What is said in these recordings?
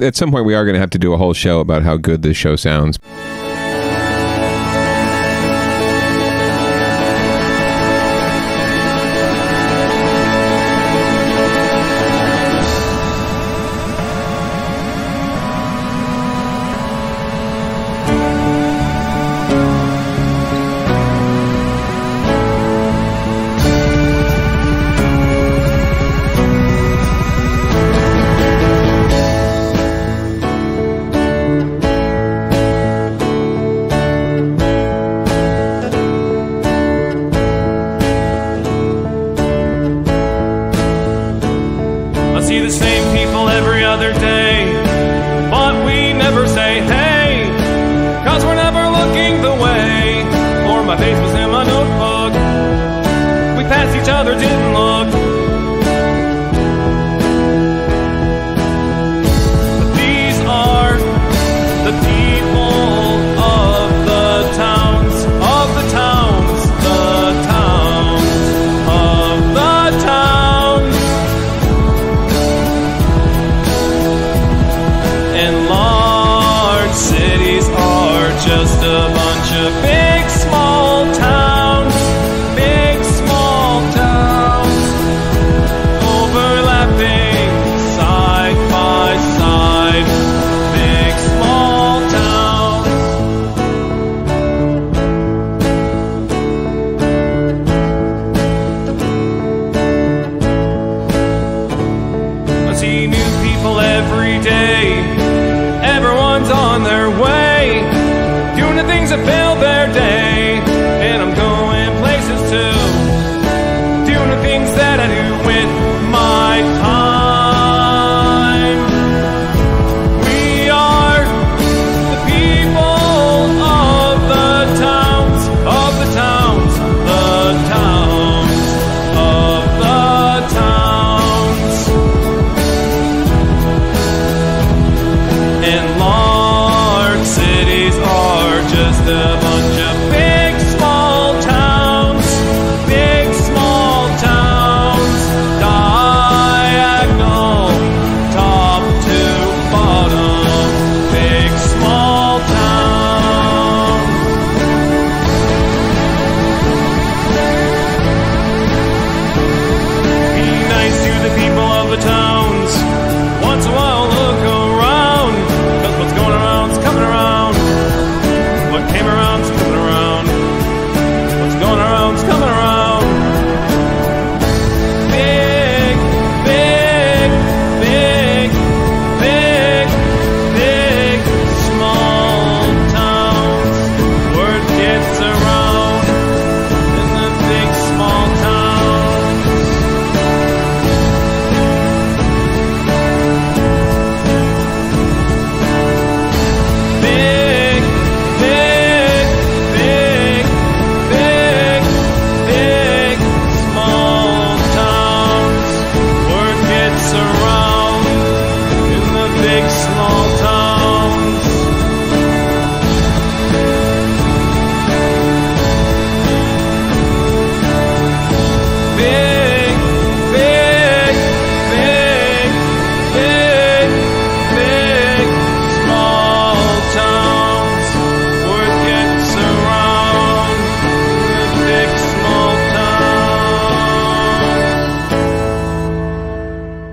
At some point, we are going to have to do a whole show about how good this show sounds.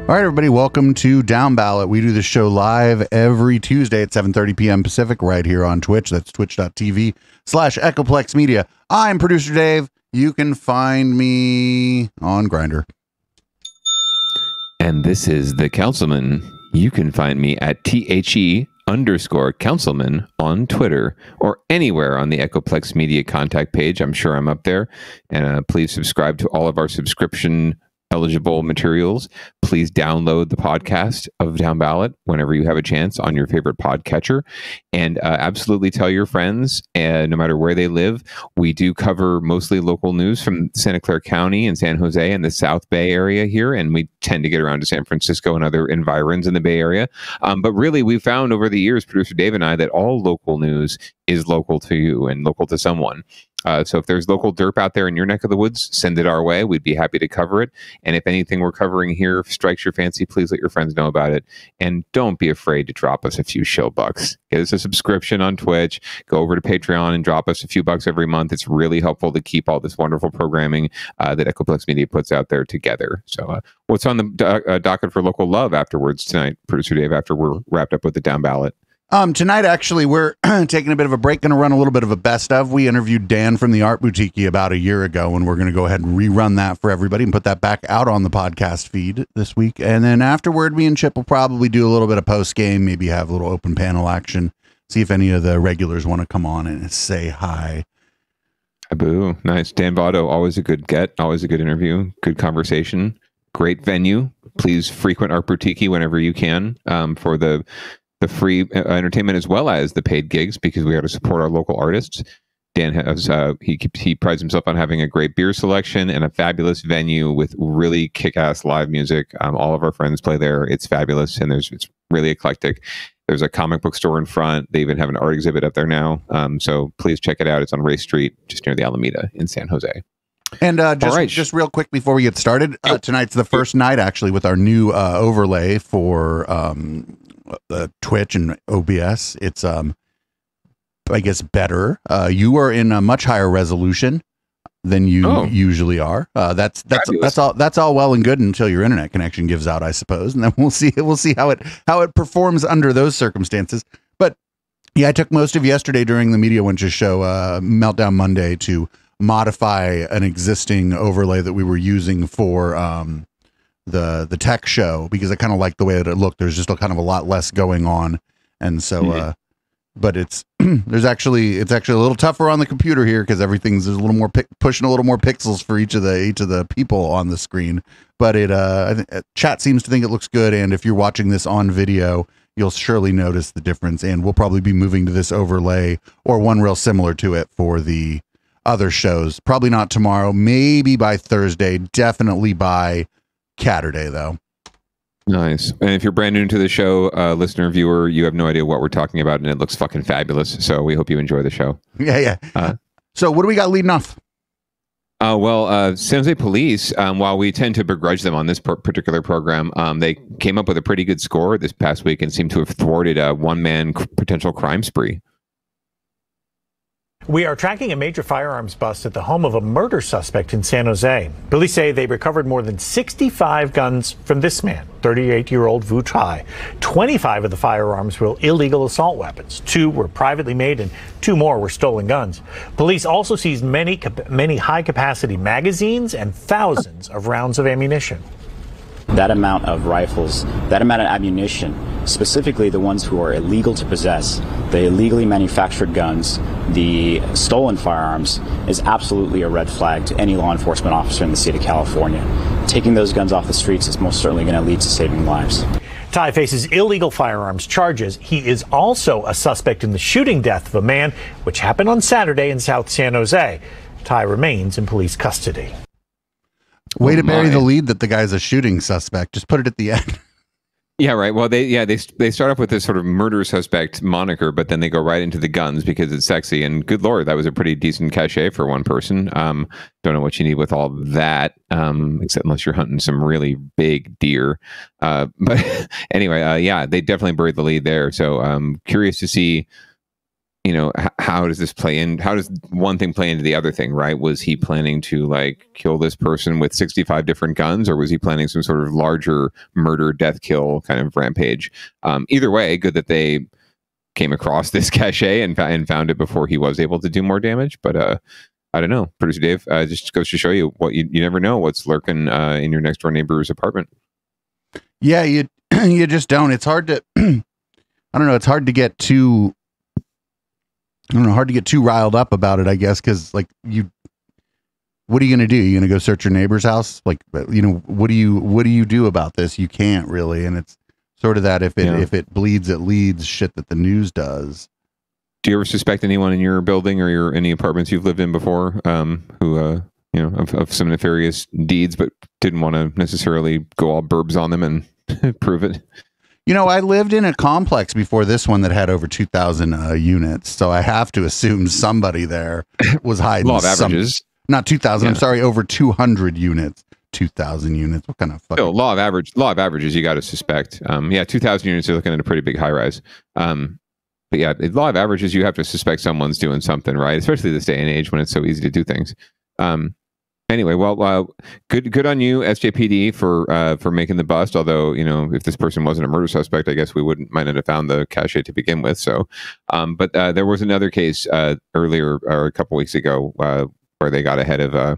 All right, everybody, welcome to Downballot. We do this show live every Tuesday at 7:30 p.m. Pacific right here on Twitch. That's twitch.tv/Echoplex Media. I'm producer Dave. You can find me on Grindr. And this is the Councilman. You can find me at THE_Councilman on Twitter or anywhere on the Echoplex Media contact page. I'm sure I'm up there. And please subscribe to all of our subscription eligible materials. Please download the podcast of Downballot whenever you have a chance on your favorite podcatcher, and absolutely tell your friends, no matter where they live. We do cover mostly local news from Santa Clara County and San Jose and the South Bay area here, and we tend to get around to San Francisco and other environs in the Bay Area. But really, we've found over the years, producer Dave and I, that all local news is local to you and local to someone. So if there's local derp out there in your neck of the woods, send it our way. We'd be happy to cover it. And if anything we're covering here strikes your fancy, please let your friends know about it. And don't be afraid to drop us a few shill bucks. Get us a subscription on Twitch. Go over to Patreon and drop us a few bucks every month. It's really helpful to keep all this wonderful programming that Echoplex Media puts out there together. So what's on the docket for local love afterwards tonight, Producer Dave, after we're wrapped up with the down ballot? Tonight, actually, we're taking a bit of a break, going to run a little bit of a best of. We interviewed Dan from the Art Boutique about a year ago, and we're going to go ahead and rerun that for everybody and put that back out on the podcast feed this week. And then afterward, me and Chip will probably do a little bit of post game, maybe have a little open panel action, see if any of the regulars want to come on and say hi. Boo. Nice. Dan Votto, always a good get, always a good interview, good conversation, great venue. Please frequent Art Boutique whenever you can for the free entertainment as well as the paid gigs, because we got to support our local artists. Dan has he prides himself on having a great beer selection and a fabulous venue with really kick-ass live music. All of our friends play there. It's fabulous, and it's really eclectic. There's a comic book store in front. They even have an art exhibit up there now. So please check it out. It's on Race Street, just near the Alameda in San Jose. And just real quick before we get started, tonight's the first night actually with our new overlay for Twitch and OBS. It's I guess better. You are in a much higher resolution than you usually are. That's all well and good until your internet connection gives out, I suppose, and then we'll see how it performs under those circumstances. But yeah, I took most of yesterday during the Media Winches show, Meltdown Monday, to modify an existing overlay that we were using for the tech show, because I kind of like the way that it looked. There's just kind of a lot less going on, and so but it's it's actually a little tougher on the computer here, because everything's a little more pushing a little more pixels for each of the people on the screen. But chat seems to think it looks good, and if you're watching this on video, you'll surely notice the difference. And we'll probably be moving to this overlay or one real similar to it for the other shows. Probably not tomorrow, maybe by Thursday, definitely by Catterday though. Nice. And if you're brand new to the show, listener, viewer, you have no idea what we're talking about, and it looks fucking fabulous. So we hope you enjoy the show. Yeah. So what do we got leading off? Well, San Jose Police, while we tend to begrudge them on this particular program, they came up with a pretty good score this past week and seem to have thwarted a one-man potential crime spree. We are tracking a major firearms bust at the home of a murder suspect in San Jose. Police say they recovered more than 65 guns from this man, 38-year-old Vu Tai. 25 of the firearms were illegal assault weapons. 2 were privately made and 2 more were stolen guns. Police also seized many high-capacity magazines and thousands of rounds of ammunition. That amount of rifles, that amount of ammunition, specifically the ones who are illegal to possess, the illegally manufactured guns, the stolen firearms, is absolutely a red flag to any law enforcement officer in the state of California. Taking those guns off the streets is most certainly going to lead to saving lives. Tai faces illegal firearms charges. He is also a suspect in the shooting death of a man, which happened on Saturday in South San Jose. Tai remains in police custody. Way to bury the lead that the guy's a shooting suspect. Just put it at the end. Yeah, right. Well, they start off with this sort of murder suspect moniker, but then they go right into the guns because it's sexy. And good Lord, that was a pretty decent cachet for one person. Don't know what you need with all that, except unless you're hunting some really big deer. But anyway, yeah, they definitely buried the lead there. So I'm curious to see, how does this play in? How does one thing play into the other thing, right? Was he planning to kill this person with 65 different guns, or was he planning some sort of larger murder, death, kill kind of rampage? Either way, good that they came across this cachet and found it before he was able to do more damage. But I don't know, Producer Dave, just goes to show you what you never know what's lurking in your next door neighbor's apartment. Yeah, you just don't. It's hard to, I don't know. It's hard to get too. Hard to get too riled up about it, I guess, because what are you going to do? You going to go search your neighbor's house? What do you do about this? You can't really, and it's sort of that if it bleeds, it leads shit that the news does. Do you ever suspect anyone in your building or any apartments you've lived in before who of some nefarious deeds, but didn't want to necessarily go all burbs on them and prove it? You know, I lived in a complex before this one that had over 2,000 units, so I have to assume somebody there was hiding. Law of averages. Not 2,000. I'm sorry, over 200 units. 2,000 units. What kind of fucking... Still, law of averages, you got to suspect. 2,000 units, you're looking at a pretty big high rise. But yeah, law of averages, you have to suspect someone's doing something, right? Especially this day and age when it's so easy to do things. Anyway, well, good on you, SJPD, for making the bust. Although, you know, if this person wasn't a murder suspect, I guess we might not have found the cache to begin with. So, but there was another case earlier or a couple weeks ago where they got ahead of a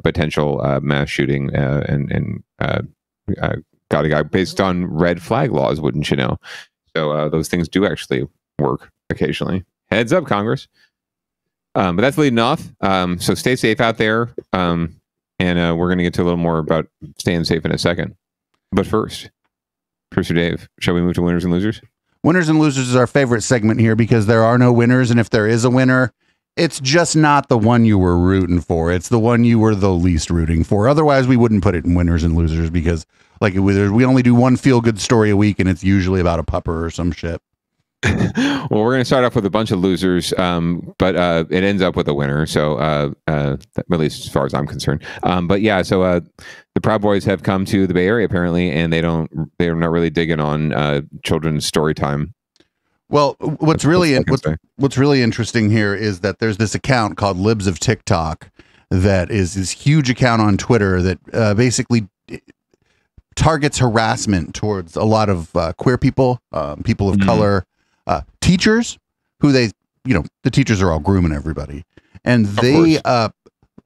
potential mass shooting and got a guy based on red flag laws. Wouldn't you know? So those things do actually work occasionally. Heads up, Congress. But that's leading off. So stay safe out there. And we're going to get to a little more about staying safe in a second. But first, Producer Dave, shall we move to winners and losers? Winners and losers is our favorite segment here because there are no winners. And if there is a winner, it's just not the one you were rooting for. It's the one you were the least rooting for. Otherwise, we wouldn't put it in winners and losers because like we only do one feel-good story a week and it's usually about a pupper or some shit. Well, we're going to start off with a bunch of losers, but it ends up with a winner. So, at least as far as I'm concerned. But yeah, so the Proud Boys have come to the Bay Area apparently, and they're not really digging on children's story time. Well, what's really interesting here is that there's this account called Libs of TikTok that is this huge account on Twitter that basically targets harassment towards a lot of queer people, people of color. Teachers who the teachers are all grooming everybody, and they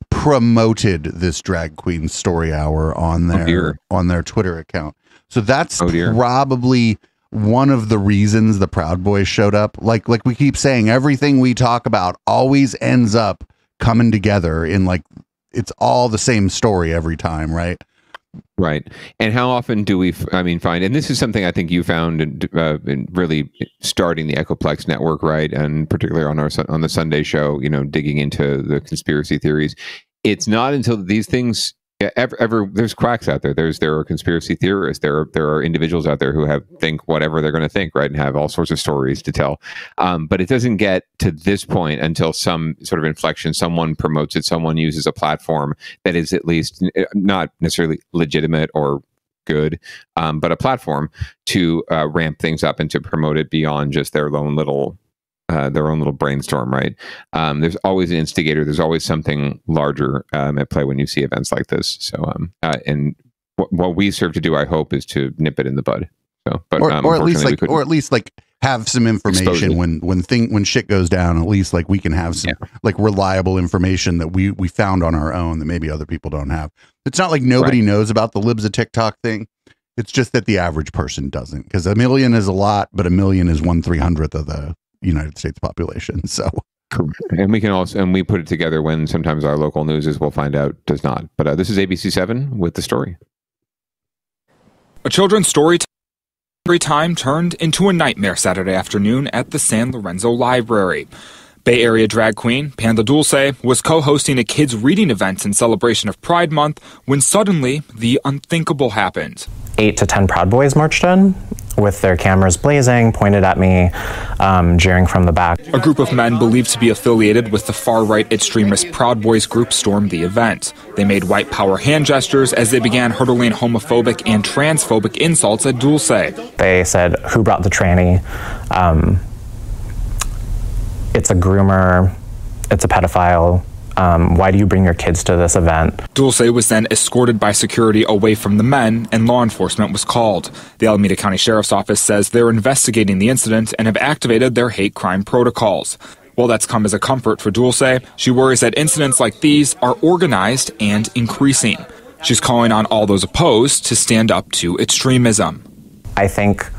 promoted this drag queen story hour on their Twitter account. So that's probably one of the reasons the Proud Boys showed up. Like we keep saying, everything we talk about always ends up coming together in it's all the same story every time, right? Right. And how often do we, find, and this is something I think you found in really starting the Echoplex network, right? And particularly on the Sunday show, digging into the conspiracy theories. It's not until these things ever there's quacks out there. There are conspiracy theorists. There are individuals out there who think whatever they're going to think, right? And have all sorts of stories to tell. But it doesn't get to this point until some sort of inflection, someone promotes it, someone uses a platform that is at least not necessarily legitimate or good, but a platform to ramp things up and to promote it beyond just their own little brainstorm, right? There's always an instigator. There's always something larger at play when you see events like this. So, and what we serve to do, I hope, is to nip it in the bud. So, but or at least have some information when shit goes down. At least we can have some reliable information that we found on our own that maybe other people don't have. It's not like nobody knows about the Libs of TikTok thing. It's just that the average person doesn't, because 1 million is a lot, but 1 million is 1/300th of the United States population. So, and we put it together when sometimes our local news we'll find out does not. But this is ABC7 with the story. A children's story time turned into a nightmare Saturday afternoon at the San Lorenzo Library. Bay Area drag queen Panda Dulce was co-hosting a kids' reading event in celebration of Pride Month when suddenly the unthinkable happened. 8 to 10 Proud Boys marched in with their cameras blazing, pointed at me, jeering from the back. A group of men believed to be affiliated with the far-right extremist Proud Boys group stormed the event. They made white power hand gestures as they began hurling homophobic and transphobic insults at Dulce. They said, "Who brought the tranny? It's a groomer. It's a pedophile. Why do you bring your kids to this event?" Dulce was then escorted by security away from the men, and law enforcement was called. The Alameda County Sheriff's Office says they're investigating the incident and have activated their hate crime protocols. While that's come as a comfort for Dulce, she worries that incidents like these are organized and increasing. She's calling on all those opposed to stand up to extremism. I think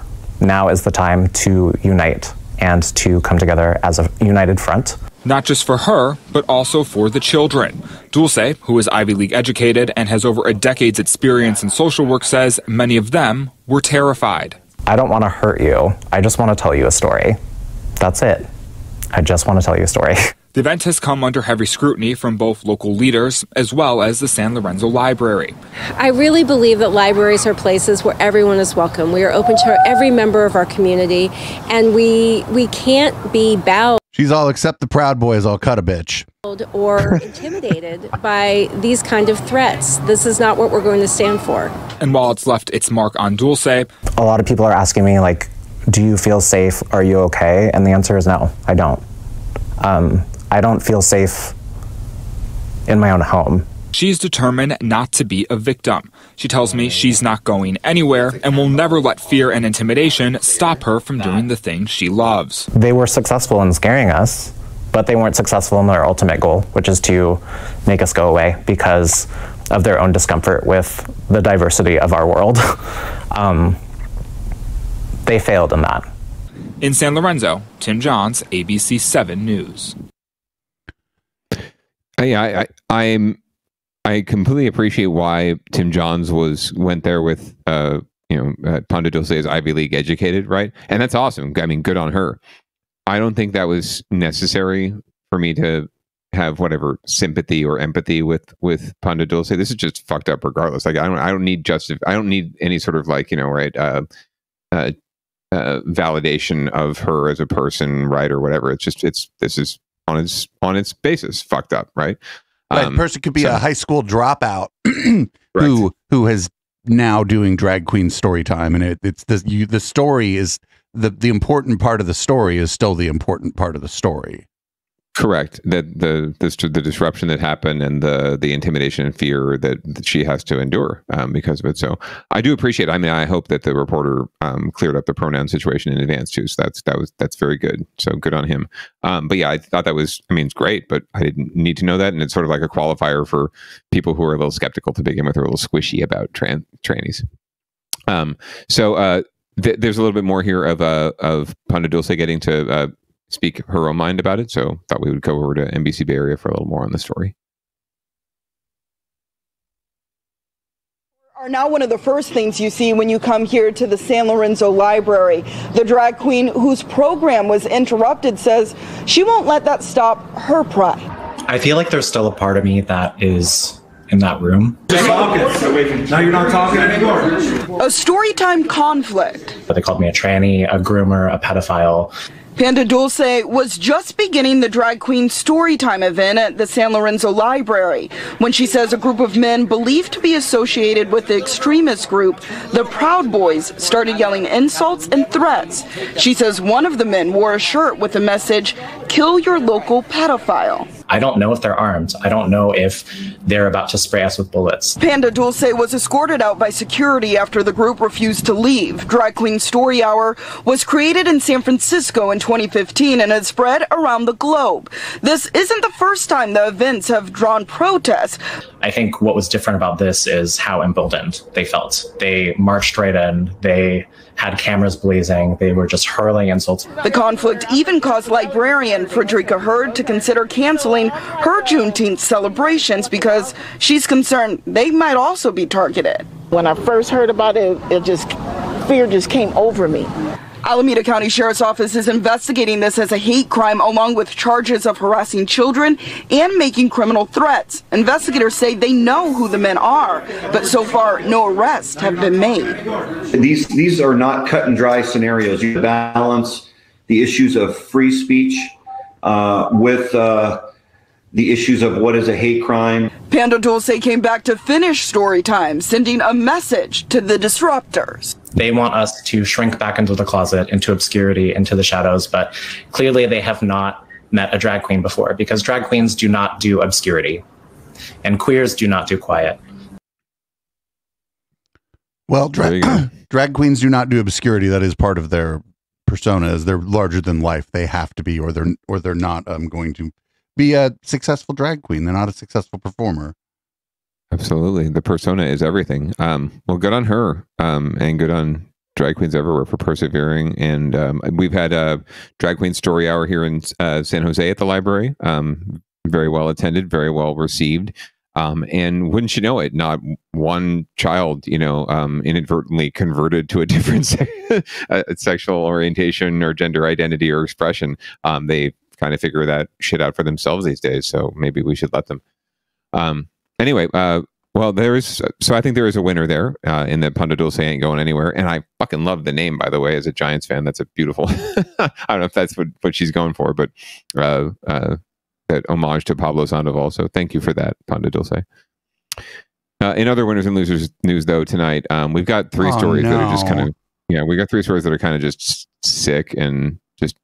now is the time to unite and to come together as a united front. Not just for her, but also for the children. Dulce, who is Ivy League educated and has over a decade's experience in social work, says many of them were terrified. I don't want to hurt you. I just want to tell you a story. That's it. I just want to tell you a story. The event has come under heavy scrutiny from both local leaders as well as the San Lorenzo Library. I really believe that libraries are places where everyone is welcome. We are open to every member of our community, and we can't be bowed. She's all, except the Proud Boys, all cut a bitch. Or intimidated by these kind of threats. This is not what we're going to stand for. And while it's left its mark on Dulce, a lot of people are asking me, like, do you feel safe? Are you okay? And the answer is no, I don't. I don't feel safe in my own home. She's determined not to be a victim. She tells me she's not going anywhere and will never let fear and intimidation stop her from doing the things she loves. They were successful in scaring us, but they weren't successful in their ultimate goal, which is to make us go away because of their own discomfort with the diversity of our world. They failed in that. In San Lorenzo, Tim Johns, ABC 7 News. I completely appreciate why Tim Johns went there with Ponda Dulce is Ivy League educated, right? And that's awesome. I mean, good on her. I don't think that was necessary for me to have whatever sympathy or empathy with Ponda Dulce. This is just fucked up regardless. Like I don't need I don't need any sort of validation of her as a person, right, or whatever. It's just this is on its basis fucked up, right? Right, person could be a high school dropout who is now doing drag queen story time, and it's the story is the important part of the story is still the important part of the story. Correct. That the disruption that happened and the intimidation and fear that she has to endure because of it. So I do appreciate it. I mean, I hope that the reporter cleared up the pronoun situation in advance too. So that's very good. So good on him. But yeah, I thought that was, I mean, it's great, but I didn't need to know that. And it's sort of like a qualifier for people who are a little skeptical to begin with, or a little squishy about trannies. There's a little bit more here of Ponda Dulce getting to speak her own mind about it. So thought we would go over to NBC Bay Area for a little more on the story. Are now one of the first things you see when you come here to the San Lorenzo Library. The drag queen whose program was interrupted says she won't let that stop her pride. I feel like there's still a part of me that is in that room. Now you're not talking anymore. A storytime conflict. They called me a tranny, a groomer, a pedophile. Ponda Dulce was just beginning the drag queen storytime event at the San Lorenzo Library when she says a group of men believed to be associated with the extremist group, the Proud Boys, started yelling insults and threats. She says one of the men wore a shirt with the message, "Kill your local pedophile." I don't know if they're armed. I don't know if they're about to spray us with bullets. Ponda Dulce was escorted out by security after the group refused to leave. Drag Queen Story Hour was created in San Francisco in 2015 and has spread around the globe. This isn't the first time the events have drawn protests. I think what was different about this is how emboldened they felt. They marched right in. They had cameras blazing. They were just hurling insults. The conflict even caused librarian Frederica Hurd to consider canceling her Juneteenth celebrations because she's concerned they might also be targeted. When I first heard about it, fear just came over me. Alameda County Sheriff's Office is investigating this as a hate crime along with charges of harassing children and making criminal threats. Investigators say they know who the men are, but so far no arrests have been made. These are not cut and dry scenarios. You balance the issues of free speech with the issues of what is a hate crime. Ponda Dulce came back to finish story time, sending a message to the disruptors. They want us to shrink back into the closet, into obscurity, into the shadows, but clearly they have not met a drag queen before because drag queens do not do obscurity and queers do not do quiet. Well, drag queens do not do obscurity. That is part of their persona, is they're larger than life. They have to be, or they're not going to be a successful drag queen. They're not a successful performer. Absolutely. The persona is everything. Well, good on her, and good on drag queens everywhere for persevering. And we've had a drag queen story hour here in San Jose at the library. Very well attended, very well received. And wouldn't you know it, not one child, inadvertently converted to a different sexual orientation or gender identity or expression. They kind of figure that shit out for themselves these days. So maybe we should let them. Anyway, well, so I think there is a winner there in that Ponda Dulce ain't going anywhere. And I fucking love the name, by the way, as a Giants fan. That's a beautiful, I don't know if that's what she's going for, but that homage to Pablo Sandoval. So thank you for that, Ponda Dulce. In other winners and losers news, though, tonight, we've got three stories that are just kind of, we got three stories that are kind of just sick and just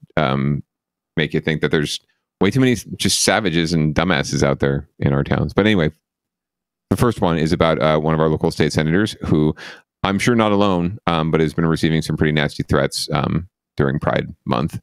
make you think that there's way too many just savages and dumbasses out there in our towns. But anyway, the first one is about one of our local state senators who I'm sure not alone, but has been receiving some pretty nasty threats during Pride Month.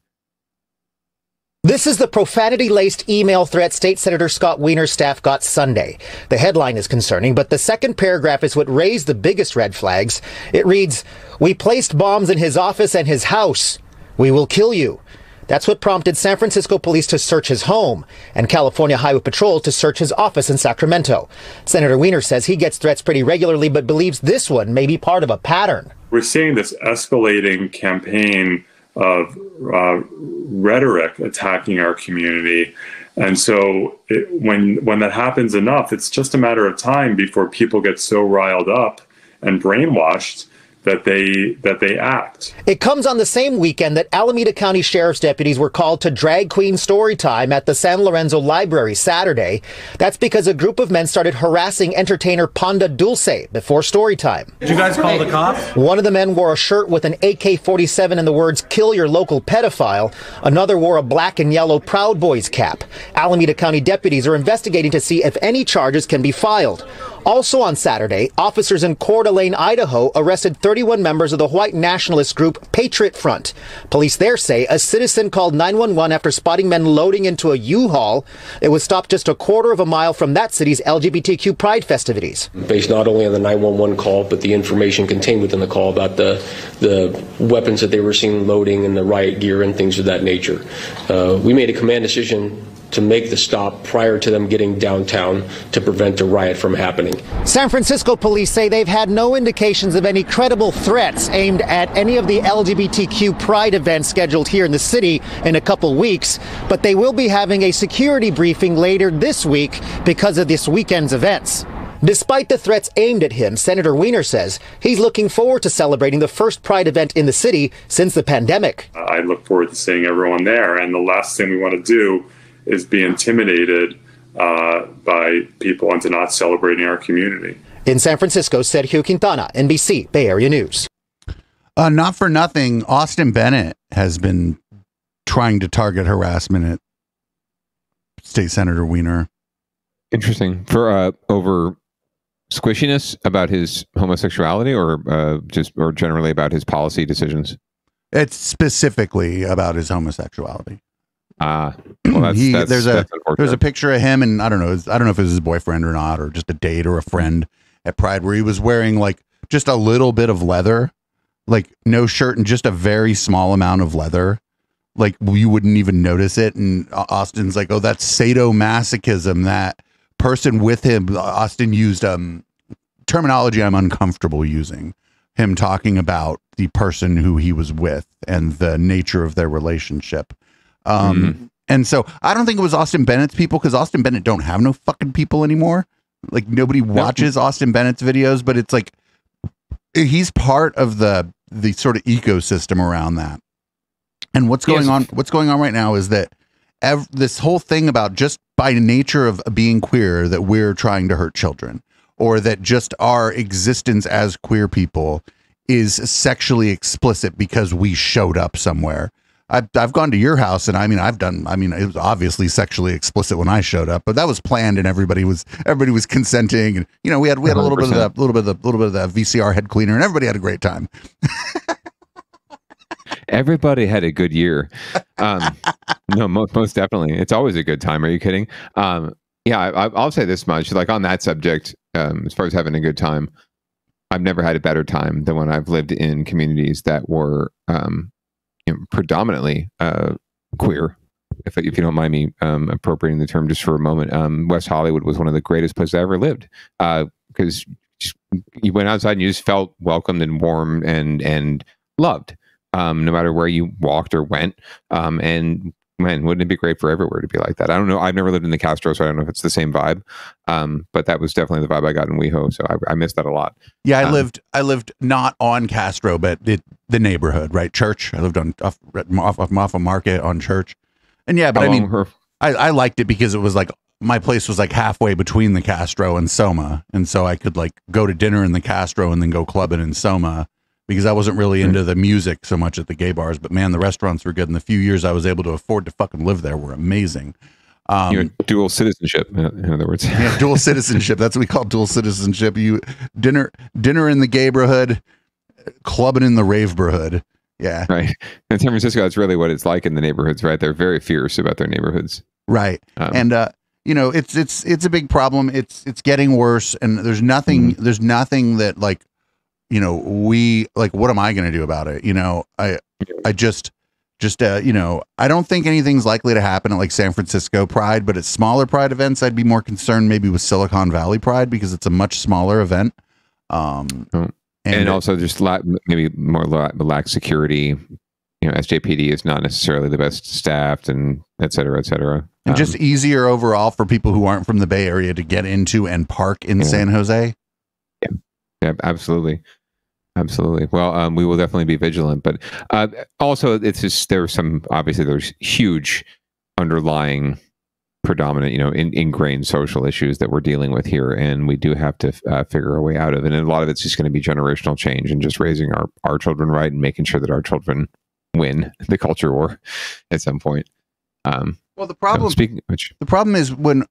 This is the profanity-laced email threat State Senator Scott Wiener's staff got Sunday. The headline is concerning, but the second paragraph is what raised the biggest red flags. It reads, "We placed bombs in his office and his house. We will kill you." That's what prompted San Francisco police to search his home and California Highway Patrol to search his office in Sacramento. Senator Wiener says he gets threats pretty regularly, but believes this one may be part of a pattern. We're seeing this escalating campaign of rhetoric attacking our community. And so when that happens enough, it's just a matter of time before people get so riled up and brainwashed that they act. It comes on the same weekend that Alameda County Sheriff's deputies were called to drag queen story time at the San Lorenzo Library Saturday. That's because a group of men started harassing entertainer Ponda Dulce before story time. Did you guys call the cops? One of the men wore a shirt with an AK-47 and the words "Kill your local pedophile." Another wore a black and yellow Proud Boys cap. Alameda County deputies are investigating to see if any charges can be filed. Also on Saturday, officers in Coeur d'Alene, Idaho, arrested 31 members of the white nationalist group Patriot Front. Police there say a citizen called 911 after spotting men loading into a U-Haul. It was stopped just a quarter of a mile from that city's LGBTQ Pride festivities. Based not only on the 911 call, but the information contained within the call about the weapons that they were seen loading and the riot gear and things of that nature. We made a command decision to make the stop prior to them getting downtown to prevent a riot from happening. San Francisco police say they've had no indications of any credible threats aimed at any of the LGBTQ Pride events scheduled here in the city in a couple weeks, but they will be having a security briefing later this week because of this weekend's events. Despite the threats aimed at him, Senator Wiener says he's looking forward to celebrating the first Pride event in the city since the pandemic. I look forward to seeing everyone there, and the last thing we want to do is be intimidated by people into not celebrating our community. In San Francisco, Sergio Quintana, NBC, Bay Area News. Not for nothing, Austin Bennett has been trying to target harassment at State Senator Wiener. Interesting. For over squishiness about his homosexuality, or generally about his policy decisions? It's specifically about his homosexuality. Well, there's a picture of him, and I don't know if it was his boyfriend or not, or just a date or a friend at Pride, where he was wearing like just a little bit of leather, like no shirt and just a very small amount of leather, like you wouldn't even notice it. And Austin's like, "Oh, that's sadomasochism." That person with him, Austin used terminology I'm uncomfortable using. Him talking about the person who he was with and the nature of their relationship. And so I don't think it was Austin Bennett's people, because Austin Bennett don't have no fucking people anymore. Like nobody watches Austin Bennett's videos, but it's like he's part of the sort of ecosystem around that. And what's going on right now is that this whole thing about just by nature of being queer that we're trying to hurt children, or that just our existence as queer people is sexually explicit because we showed up somewhere. I've gone to your house, and it was obviously sexually explicit when I showed up, but that was planned, and everybody was consenting, and we had a little bit of the VCR head cleaner, and everybody had a great time. Everybody had a good year. No, most definitely. It's always a good time. Are you kidding? I'll say this much. Like on that subject, as far as having a good time, I've never had a better time than when I've lived in communities that were predominantly queer. If you don't mind me appropriating the term just for a moment, West Hollywood was one of the greatest places I ever lived, because you went outside and you just felt welcomed and warm and loved, no matter where you walked or went. And man, wouldn't it be great for everywhere to be like that? I don't know. I've never lived in the Castro, so I don't know if it's the same vibe. But that was definitely the vibe I got in WeHo, so I missed that a lot. Yeah, I lived not on Castro, but the neighborhood, right? Church. I lived on off a market on Church, and yeah, but I liked it because it was like my place was like halfway between the Castro and Soma, and so I could like go to dinner in the Castro and then go clubbing in Soma. Because I wasn't really into the music so much at the gay bars, but man, the restaurants were good. And the few years I was able to afford to fucking live there were amazing. You had dual citizenship, in other words. Yeah, dual citizenship. That's what we call dual citizenship. You dinner in the gayborhood, clubbing in the raveborhood. Yeah, right. In San Francisco, that's really what it's like in the neighborhoods, right? They're very fierce about their neighborhoods, right? And you know, it's a big problem. It's getting worse, and there's nothing that like. You know, what am I going to do about it? You know, I just, you know, I don't think anything's likely to happen at like San Francisco Pride, but at smaller Pride events, I'd be more concerned maybe with Silicon Valley Pride because it's a much smaller event. And also just maybe more lax security. You know, SJPD is not necessarily the best staffed, and et cetera, et cetera. And just easier overall for people who aren't from the Bay Area to get into and park in San Jose. Yeah, absolutely. Absolutely. Well, we will definitely be vigilant, but also it's just there's huge underlying predominant, you know, ingrained social issues that we're dealing with here, and we do have to figure a way out of it. And a lot of it's just going to be generational change and just raising our children right and making sure that our children win the culture war at some point. Well, the problem is when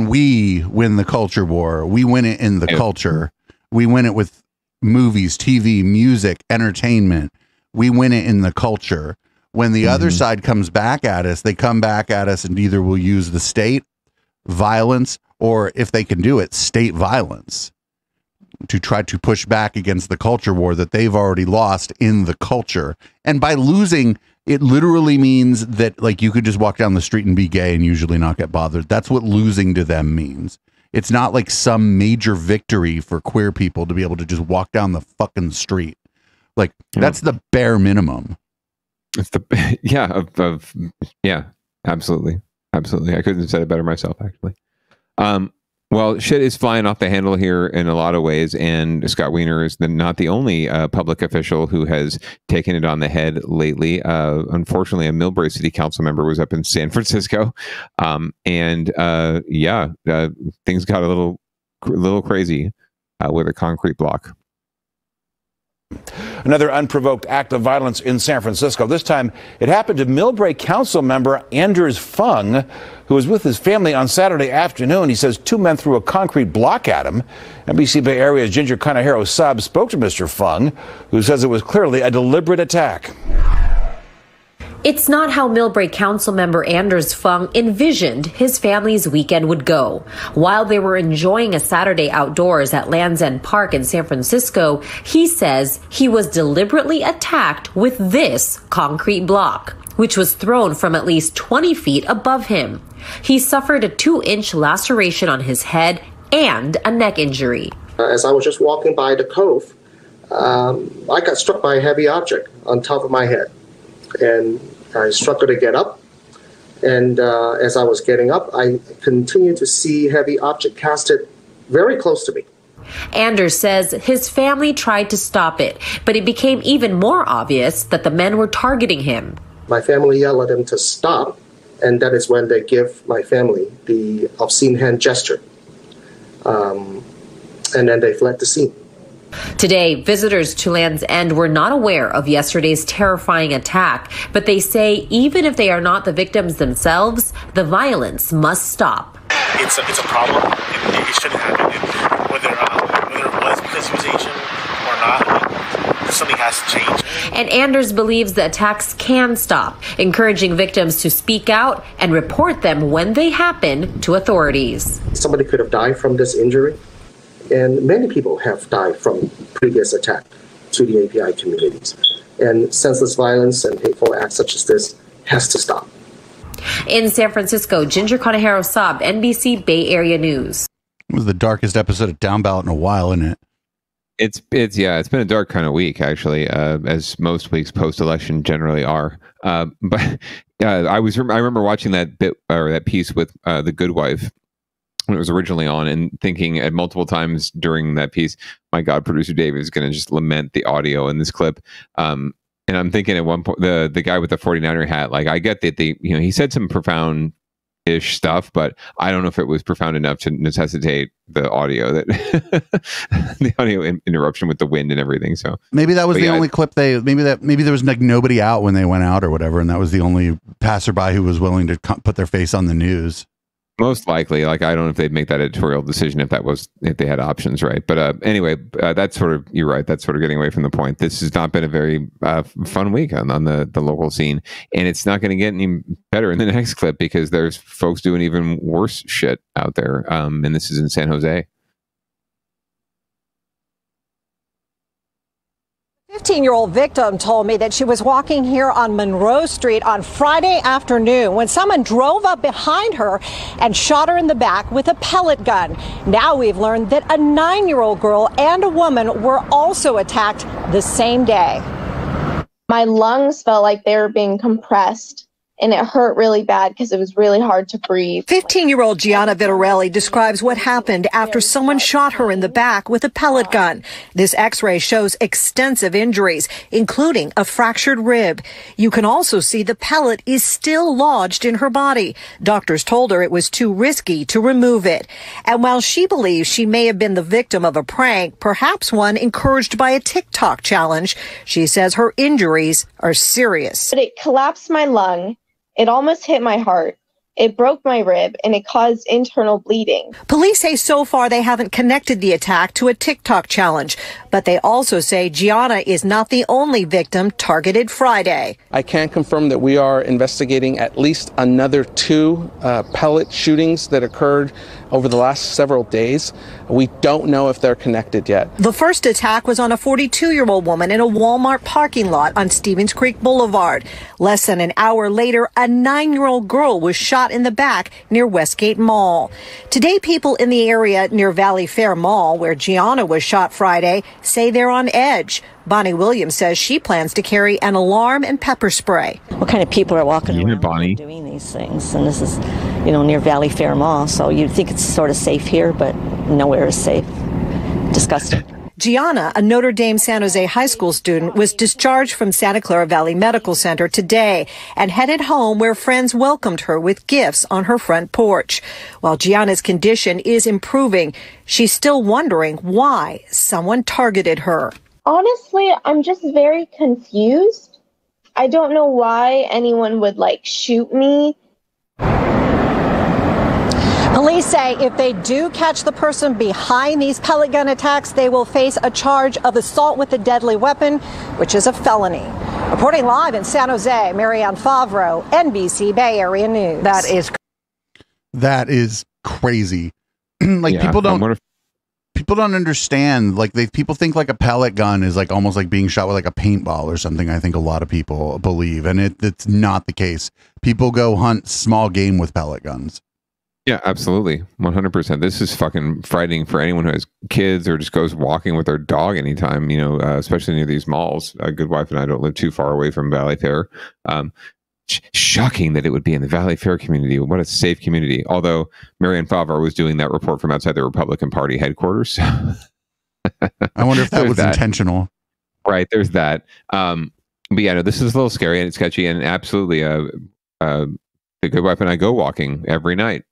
we win the culture war, we win it in the culture. We win it with movies, TV, music, entertainment. We win it in the culture. When the other side comes back at us, they come back at us and either will use the state violence, or if they can do it, state violence to try to push back against the culture war that they've already lost in the culture. And by losing, it literally means that like you could just walk down the street and be gay and usually not get bothered. That's what losing to them means. It's not like some major victory for queer people to be able to just walk down the fucking street. Like that's the bare minimum. It's absolutely. I couldn't have said it better myself, actually. Well, shit is flying off the handle here in a lot of ways, and Scott Wiener is not the only public official who has taken it on the head lately. Unfortunately, a Millbrae City Council member was up in San Francisco, things got a little crazy with a concrete block. Another unprovoked act of violence in San Francisco. This time, it happened to Millbrae Council member Anders Fung, who was with his family on Saturday afternoon. He says two men threw a concrete block at him. NBC Bay Area's Ginger Kanahiro-Sab spoke to Mr. Fung, who says it was clearly a deliberate attack. It's not how Millbrae Council member Anders Fung envisioned his family's weekend would go. While they were enjoying a Saturday outdoors at Land's End Park in San Francisco, he says he was deliberately attacked with this concrete block, which was thrown from at least 20 feet above him. He suffered a 2-inch laceration on his head and a neck injury. As I was just walking by the cove, I got struck by a heavy object on top of my head. And I struggled to get up. And as I was getting up, I continued to see heavy object casted very close to me. Anders says his family tried to stop it, but it became even more obvious that the men were targeting him. My family yelled at him to stop, and that is when they give my family the obscene hand gesture. And then they fled the scene. Today, visitors to Land's End were not aware of yesterday's terrifying attack, but they say even if they are not the victims themselves, the violence must stop. It's a problem. It shouldn't happen. Whether it was because he was Asian or not, something has to change. And Anders believes the attacks can stop, encouraging victims to speak out and report them when they happen to authorities. Somebody could have died from this injury. And many people have died from previous attack to the API communities. And senseless violence and hateful acts such as this has to stop. In San Francisco, Ginger Kanahiro-Sab, NBC Bay Area News. It was the darkest episode of Downballot in a while, isn't it? It's been a dark kind of week, actually, as most weeks post-election generally are. But I remember watching that bit or that piece with The Good Wife when it was originally on, and thinking at multiple times during that piece, my God, producer Dave is going to just lament the audio in this clip. And I'm thinking at one point, the guy with the 49er hat, like, I get that he said some profound-ish stuff, but I don't know if it was profound enough to necessitate the audio the audio interruption with the wind and everything. So maybe that was the only clip maybe there was like nobody out when they went out or whatever, and that was the only passerby who was willing to put their face on the news. Most likely. Like, I don't know if they'd make that editorial decision if they had options, right? But anyway, that's sort of, you're right, that's sort of getting away from the point. This has not been a very fun week on the local scene, and it's not going to get any better in the next clip, because there's folks doing even worse shit out there, and this is in San Jose. 15-year-old victim told me that she was walking here on Monroe Street on Friday afternoon when someone drove up behind her and shot her in the back with a pellet gun. Now we've learned that a 9-year-old girl and a woman were also attacked the same day. My lungs felt like they were being compressed, and it hurt really bad because it was really hard to breathe. 15-year-old Gianna Vittorelli describes what happened after someone shot her in the back with a pellet gun. This x-ray shows extensive injuries, including a fractured rib. You can also see the pellet is still lodged in her body. Doctors told her it was too risky to remove it. And while she believes she may have been the victim of a prank, perhaps one encouraged by a TikTok challenge, she says her injuries are serious. But it collapsed my lung. It almost hit my heart. It broke my rib, and it caused internal bleeding. Police say so far they haven't connected the attack to a TikTok challenge, but they also say Gianna is not the only victim targeted Friday. I can confirm that we are investigating at least another 2 pellet shootings that occurred over the last several days. We don't know if they're connected yet. The first attack was on a 42-year-old woman in a Walmart parking lot on Stevens Creek Boulevard. Less than an hour later, a 9-year-old girl was shot in the back near Westgate Mall. Today, people in the area near Valley Fair Mall, where Gianna was shot Friday, say they're on edge. Bonnie Williams says she plans to carry an alarm and pepper spray. What kind of people are walking around Bonnie doing these things? And this is, near Valley Fair Mall, so you'd think it's sort of safe here, but nowhere is safe. Disgusting. Gianna, a Notre Dame San Jose high school student, was discharged from Santa Clara Valley Medical Center today and headed home, where friends welcomed her with gifts on her front porch. While Gianna's condition is improving, she's still wondering why someone targeted her. Honestly, I'm just very confused. I don't know why anyone would shoot me. Police say if they do catch the person behind these pellet gun attacks, they will face a charge of assault with a deadly weapon, which is a felony. Reporting live in San Jose, Marianne Favreau, NBC Bay Area News. That is crazy. People don't understand. People think a pellet gun is almost like being shot with a paintball or something. I think a lot of people believe, and it's not the case. People go hunt small game with pellet guns. Yeah, absolutely. 100%. This is fucking frightening for anyone who has kids or just goes walking with their dog anytime, especially near these malls. Good Wife and I don't live too far away from Valley Fair. Shocking that it would be in the Valley Fair community. What a safe community. Although Marianne Favreau was doing that report from outside the Republican Party headquarters. I wonder if that was intentional. Right, there's that. But yeah, no, this is a little scary and it's sketchy, and absolutely the Good Wife and I go walking every night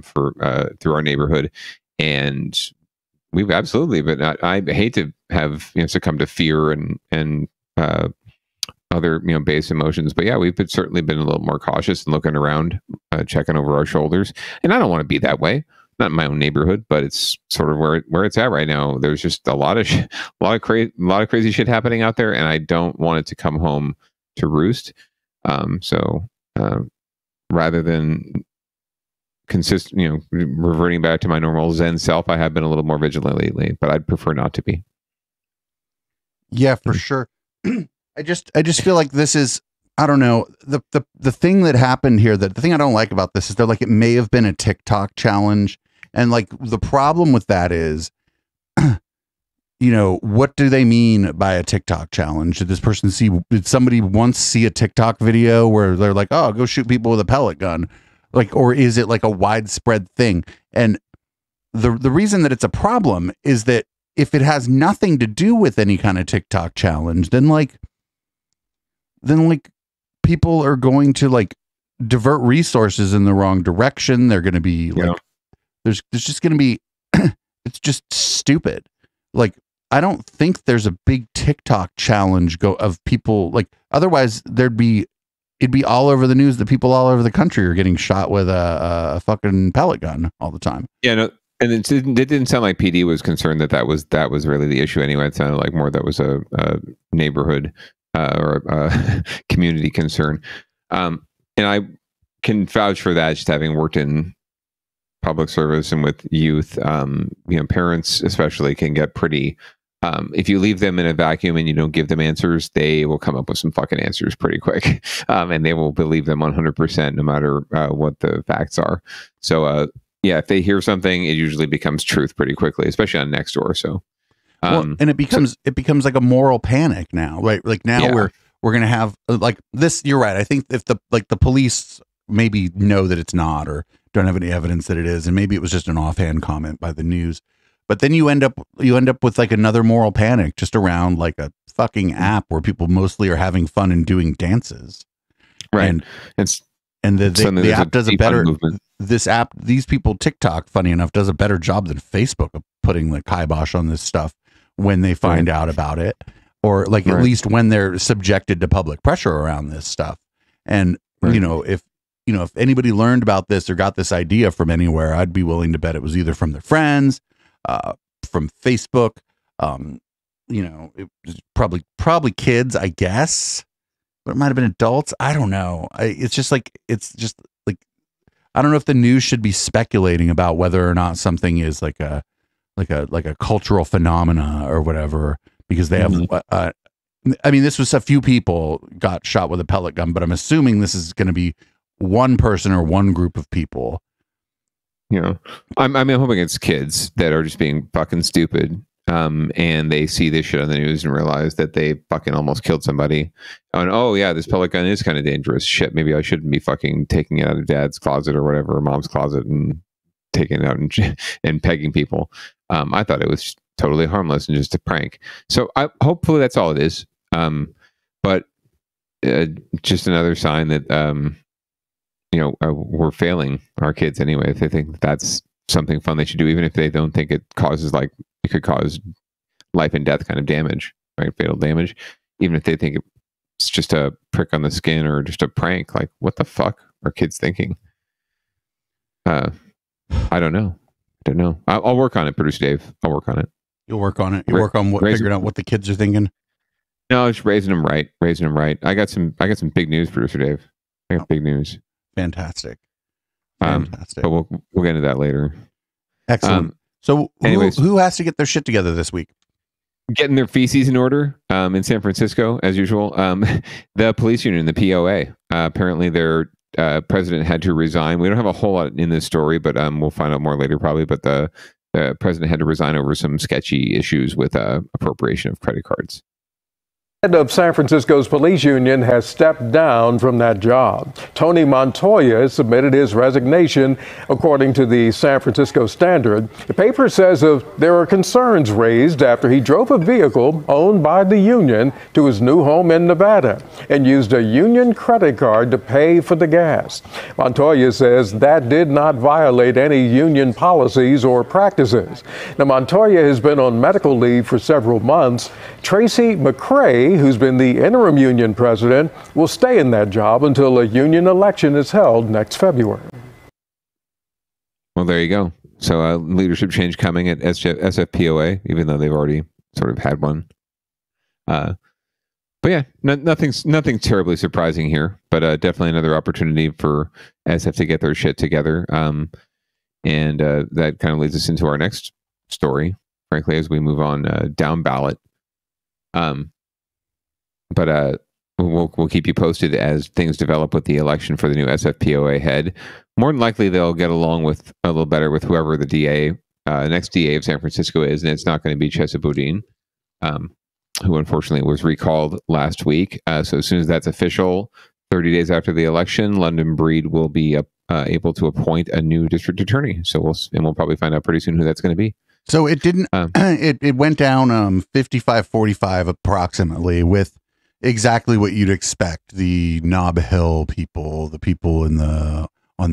through our neighborhood, and we've absolutely. But I hate to have succumb to fear and other base emotions. But yeah, we've certainly been a little more cautious and looking around, checking over our shoulders. And I don't want to be that way. Not in my own neighborhood, but it's sort of where it's at right now. There's just a lot of crazy shit happening out there, and I don't want it to come home to roost. So rather than reverting back to my normal Zen self, I have been a little more vigilant lately, but I'd prefer not to be. Yeah, for sure. I just feel like this is, I don't know, the thing that happened here, the thing I don't like about this is they're it may have been a TikTok challenge. And the problem with that is, what do they mean by a TikTok challenge? Did somebody once see a TikTok video where they're like, oh, go shoot people with a pellet gun? Like, or is it like a widespread thing? And the reason that it's a problem is that if it has nothing to do with any kind of TikTok challenge, then people are going to like divert resources in the wrong direction. They're going to be like, there's just going to be, it's just stupid. Like, I don't think there's a big TikTok challenge of people like, otherwise it'd be all over the news that people all over the country are getting shot with a fucking pellet gun all the time. Yeah, no, and it didn't sound like PD was concerned that was really the issue anyway. It sounded like more that was a neighborhood or a community concern. And I can vouch for that, just having worked in public service and with youth. Parents especially can get pretty. If you leave them in a vacuum and you don't give them answers, they will come up with some fucking answers pretty quick, and they will believe them 100% no matter what the facts are. So, if they hear something, it usually becomes truth pretty quickly, especially on Nextdoor. So, and it becomes like a moral panic now, right? Like now we're gonna have like this. You're right. I think if the police maybe know that it's not or don't have any evidence that it is, and maybe it was just an offhand comment by the news. But then you end up with like another moral panic just around like a fucking app where people mostly are having fun and doing dances. Right. And the app does a better, these people, TikTok, funny enough, does a better job than Facebook of putting the kibosh on this stuff when they find out about it, or like at least when they're subjected to public pressure around this stuff. And, if anybody learned about this or got this idea from anywhere, I'd be willing to bet it was either from their friends, from Facebook, it was probably kids, I guess, but it might have been adults. I don't know. It's just like I don't know if the news should be speculating about whether or not something is like a cultural phenomena or whatever, because they have. This was a few people got shot with a pellet gun, but I'm assuming this is going to be one person or one group of people. I'm hoping it's kids that are just being fucking stupid, and they see this shit on the news and realize that they fucking almost killed somebody. And oh yeah, this pellet gun is kind of dangerous. Shit, maybe I shouldn't be fucking taking it out of dad's closet or whatever, or mom's closet, and taking it out and pegging people. I thought it was totally harmless and just a prank. So hopefully that's all it is. But just another sign that we're failing our kids anyway. If they think that's something fun they should do, even if they don't think it could cause life and death kind of damage, right? Fatal damage. Even if they think it's just a prick on the skin or just a prank, like what the fuck are kids thinking? I don't know. I'll work on it, Producer Dave. I'll work on it. You'll work on it. You work on figuring out what the kids are thinking. No, just raising them right. I got some big news, Producer Dave. I got big news. Fantastic. But we'll get into that later. Excellent. So who has to get their shit together this week? Getting their feces in order in San Francisco, as usual. The police union, the POA, apparently their president had to resign. We don't have a whole lot in this story, but we'll find out more later probably. But the president had to resign over some sketchy issues with appropriation of credit cards. Head of San Francisco's police union has stepped down from that job. Tony Montoya submitted his resignation, according to the San Francisco Standard. The paper says there are concerns raised after he drove a vehicle owned by the union to his new home in Nevada and used a union credit card to pay for the gas. Montoya says that did not violate any union policies or practices. Now, Montoya has been on medical leave for several months. Tracy McCray, who's been the interim union president, will stay in that job until a union election is held next February. Well, there you go. So leadership change coming at SFPOA, even though they've already sort of had one. But yeah, nothing terribly surprising here, but definitely another opportunity for SF to get their shit together. And that kind of leads us into our next story, frankly, as we move on down ballot. But we'll keep you posted as things develop with the election for the new SFPOA head. More than likely, they'll get along with a little better with whoever the DA, next DA of San Francisco is, and it's not going to be Chesa Boudin. who unfortunately was recalled last week. So as soon as that's official, 30 days after the election, London Breed will be able to appoint a new district attorney. So we'll probably find out pretty soon who that's going to be. So it didn't. It went down 55-45 approximately, with exactly what you'd expect: the Nob Hill people, the people on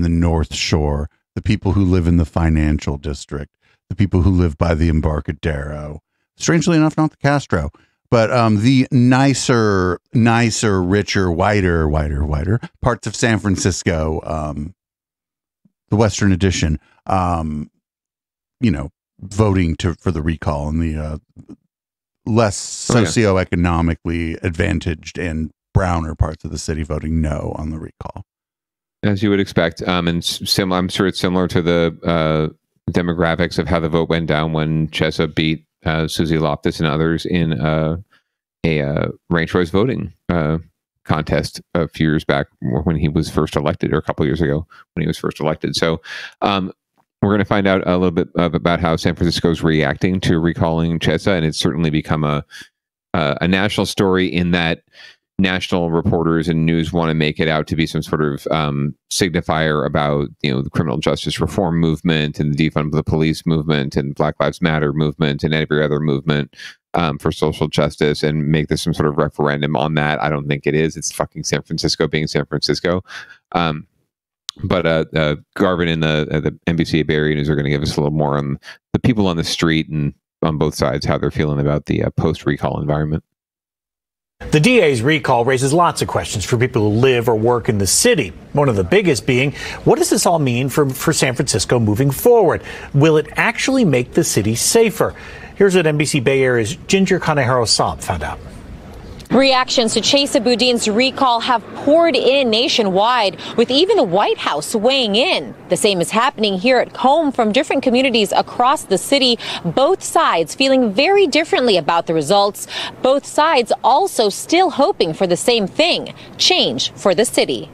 the North Shore, the people who live in the financial district, the people who live by the Embarcadero. Strangely enough, not the Castro, but the nicer, richer, whiter parts of San Francisco, the Western Addition, voting for the recall, and the less socioeconomically advantaged and browner parts of the city voting no on the recall. As you would expect, and I'm sure it's similar to the demographics of how the vote went down when Chesa beat Susie Loftus and others in a ranked choice voting contest a few years back when he was first elected, or a couple years ago when he was first elected. So we're going to find out a little bit about how San Francisco is reacting to recalling Chesa, and it's certainly become a national story in that national reporters and news want to make it out to be some sort of signifier about the criminal justice reform movement and the defund the police movement and Black Lives Matter movement and every other movement for social justice, and make this some sort of referendum on that. I don't think it is. It's fucking San Francisco being San Francisco. But Garvin and the NBC Bay Area News are going to give us a little more on the people on the street and on both sides, how they're feeling about the post-recall environment. The DA's recall raises lots of questions for people who live or work in the city. One of the biggest being, what does this all mean for San Francisco moving forward? Will it actually make the city safer? Here's what NBC Bay Area's Ginger Kanehiro-Saab found out. Reactions to Chesa Boudin's recall have poured in nationwide, with even the White House weighing in. The same is happening here at home from different communities across the city, both sides feeling very differently about the results. Both sides also still hoping for the same thing, change for the city.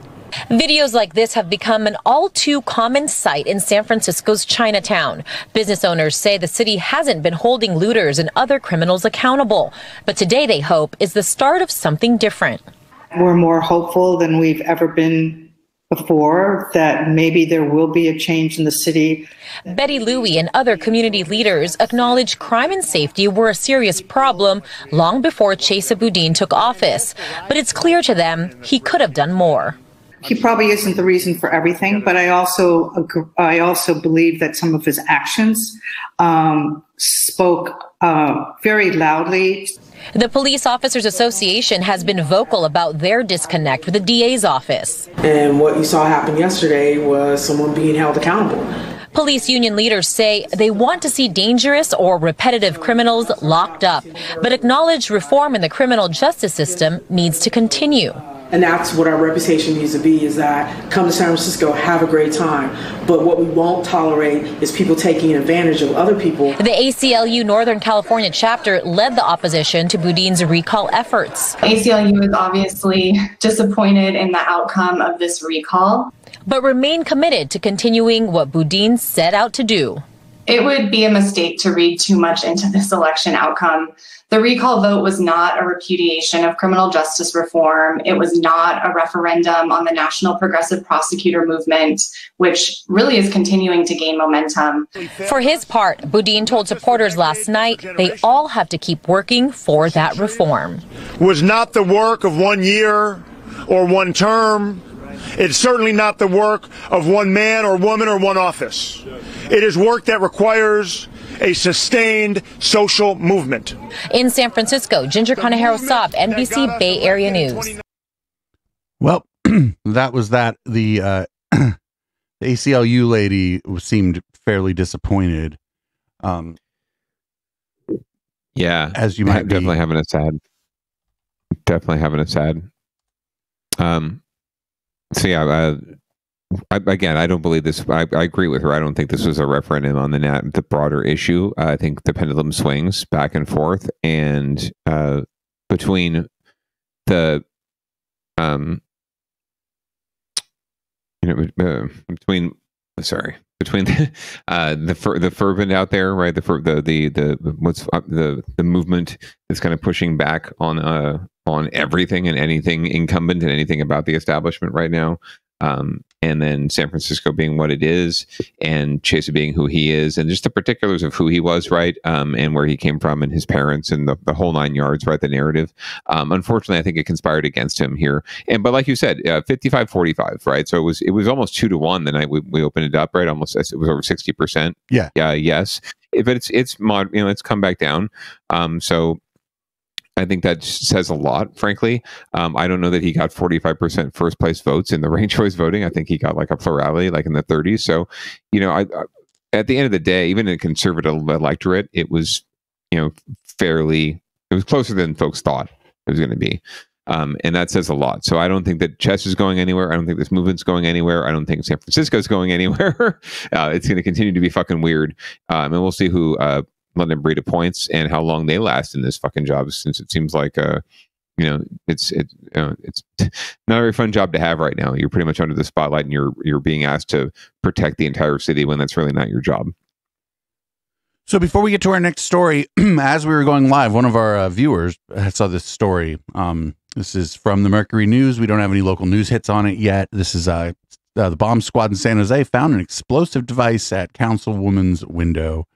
Videos like this have become an all too common sight in San Francisco's Chinatown. Business owners say the city hasn't been holding looters and other criminals accountable. But today, they hope, is the start of something different. We're more hopeful than we've ever been before that maybe there will be a change in the city. Betty Louie and other community leaders acknowledge crime and safety were a serious problem long before Chesa Boudin took office. But it's clear to them he could have done more. He probably isn't the reason for everything, but I also believe that some of his actions spoke very loudly. The Police Officers Association has been vocal about their disconnect with the DA's office. And what you saw happen yesterday was someone being held accountable. Police union leaders say they want to see dangerous or repetitive criminals locked up, but acknowledge reform in the criminal justice system needs to continue. And that's what our reputation needs to be, is that come to San Francisco, have a great time. But what we won't tolerate is people taking advantage of other people. The ACLU Northern California chapter led the opposition to Boudin's recall efforts. ACLU is obviously disappointed in the outcome of this recall, but remain committed to continuing what Boudin set out to do. It would be a mistake to read too much into this election outcome. The recall vote was not a repudiation of criminal justice reform. It was not a referendum on the National Progressive Prosecutor movement, which really is continuing to gain momentum. For his part, Boudin told supporters last night they all have to keep working for that reform. It was not the work of 1 year or one term. It's certainly not the work of one man or woman or one office. It is work that requires a sustained social movement. In San Francisco, Ginger Kanehiro-Saab, NBC Bay Area News. Well, that was that. The ACLU lady seemed fairly disappointed. Yeah, as you might definitely having a sad. Definitely having a sad. So yeah, again, I don't believe this. I agree with her. I don't think this was a referendum on the broader issue. I think the pendulum swings back and forth, and between the between between the fervent out there, right? The movement is kind of pushing back on everything and anything incumbent and anything about the establishment right now. And then San Francisco being what it is, and Chesa being who he is, and just the particulars of who he was, right? And where he came from, and his parents, and the whole 9 yards, right? The narrative. Unfortunately, I think it conspired against him here. But like you said, 55-45, right? So it was almost 2-1 the night we opened it up, right? Almost, it was over 60%. Yeah. Yes. But it's come back down. So I think that says a lot, frankly. I don't know that he got 45% first place votes in the ranked choice voting. I think he got like a plurality, like in the 30s. So, I at the end of the day, even in a conservative electorate, it was, it was closer than folks thought it was going to be. And that says a lot. So I don't think that chess is going anywhere. I don't think this movement's going anywhere. I don't think San Francisco is going anywhere. It's going to continue to be fucking weird. And we'll see who London Breed appoints and how long they last in this fucking job, since it seems like it's not a very fun job to have right now. You're pretty much under the spotlight, and you're being asked to protect the entire city when that's really not your job. So before we get to our next story, as we were going live, one of our viewers saw this story. This is from the Mercury News. We don't have any local news hits on it yet. This is the bomb squad in San Jose found an explosive device at councilwoman's window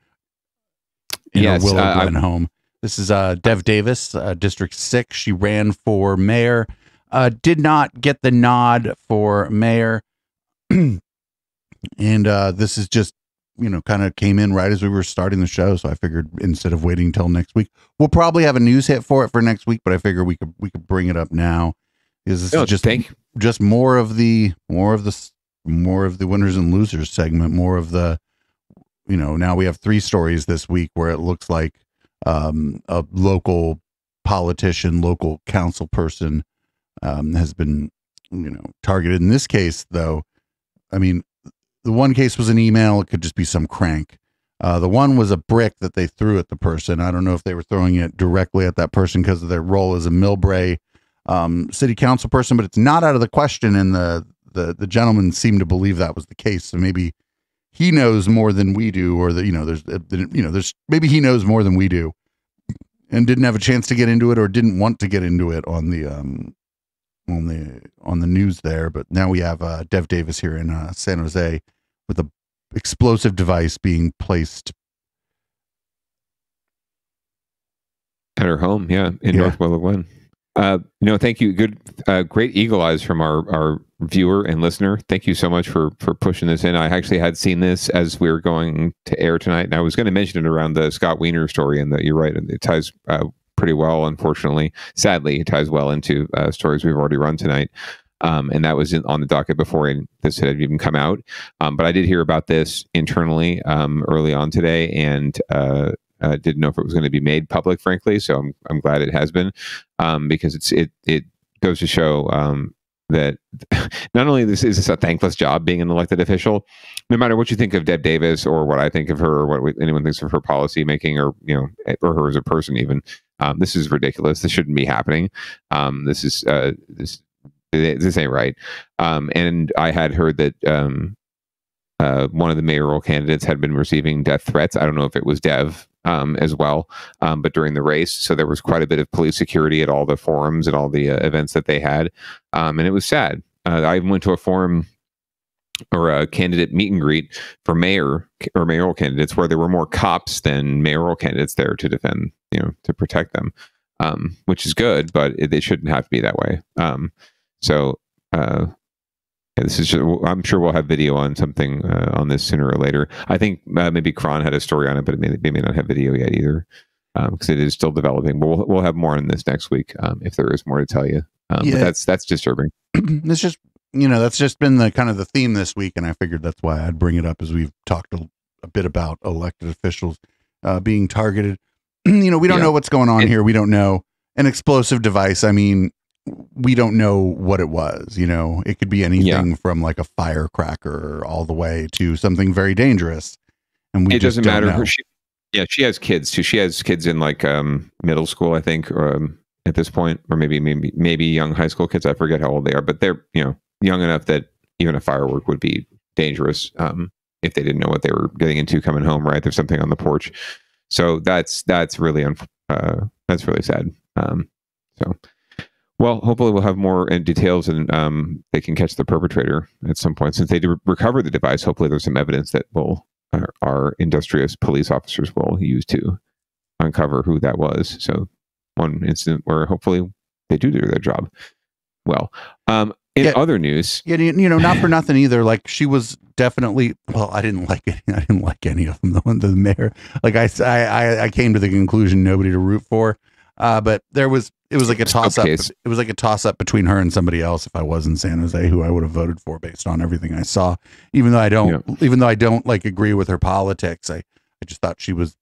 in a Willow Glen home. This is Dev Davis, District 6. She ran for mayor, did not get the nod for mayor. And this is just, kind of came in right as we were starting the show. So I figured instead of waiting until next week, we'll probably have a news hit for it for next week, but I figure we could bring it up now. Because this is just more of the winners and losers segment, more of the, now we have 3 stories this week where it looks like a local politician, local council person has been, targeted. In this case, though, I mean, the one case was an email. It could just be some crank. The one was a brick that they threw at the person. I don't know if they were throwing it directly at that person because of their role as a Millbrae city council person, but it's not out of the question. And the gentleman seemed to believe that was the case. So maybe he knows more than we do, or there's maybe he knows more than we do and didn't have a chance to get into it, or didn't want to get into it on the news there. But now we have Dev Davis here in San Jose with a explosive device being placed at her home. In North Willow Glen. Thank you. Good, great eagle eyes from our viewer and listener. Thank you so much for pushing this in. I actually had seen this as we were going to air tonight, and I was going to mention it around the Scott Wiener story, and you're right, it ties pretty well. Unfortunately, sadly, it ties well into stories we've already run tonight. And that was on the docket before this had even come out. But I did hear about this internally early on today, and didn't know if it was going to be made public, frankly. So I'm glad it has been, because it goes to show that not only is this a thankless job being an elected official, no matter what you think of Deb Davis or what I think of her, or what anyone thinks of her policy making, or or her as a person, even this is ridiculous. This shouldn't be happening. This ain't right. And I had heard that one of the mayoral candidates had been receiving death threats. I don't know if it was Dev as well, but during the race. So there was quite a bit of police security at all the forums and all the events that they had. And it was sad. I even went to a forum or a candidate meet and greet for mayor or mayoral candidates where there were more cops than mayoral candidates there to defend, to protect them, which is good, but it shouldn't have to be that way. This is just, I'm sure we'll have video on something on this sooner or later. I think maybe Kron had a story on it, but it may not have video yet either, because it is still developing. But we'll have more on this next week if there is more to tell you. But that's disturbing. It's just that's just been the kind of the theme this week, and I figured that's why I'd bring it up, as we've talked a bit about elected officials being targeted. We don't know what's going on here. We don't know an explosive device. I mean, we don't know what it was. It could be anything from like a firecracker all the way to something very dangerous. And it doesn't matter. She has kids too. She has kids in like middle school, I think, at this point, or maybe young high school kids. I forget how old they are, but they're young enough that even a firework would be dangerous. if they didn't know what they were getting into coming home, right? There's something on the porch. So that's really that's really sad. Well, hopefully we'll have more details, and they can catch the perpetrator at some point. Since they did recover the device, hopefully there's some evidence that our industrious police officers will use to uncover who that was. So one incident where hopefully they do their job well. In other news, not for nothing either. Like, she was definitely, well, I didn't like any of them. The mayor, like I came to the conclusion nobody to root for. But it was like a toss up. It was like a toss up between her and somebody else. If I was in San Jose, who I would have voted for based on everything I saw, even though I don't like agree with her politics, I just thought she was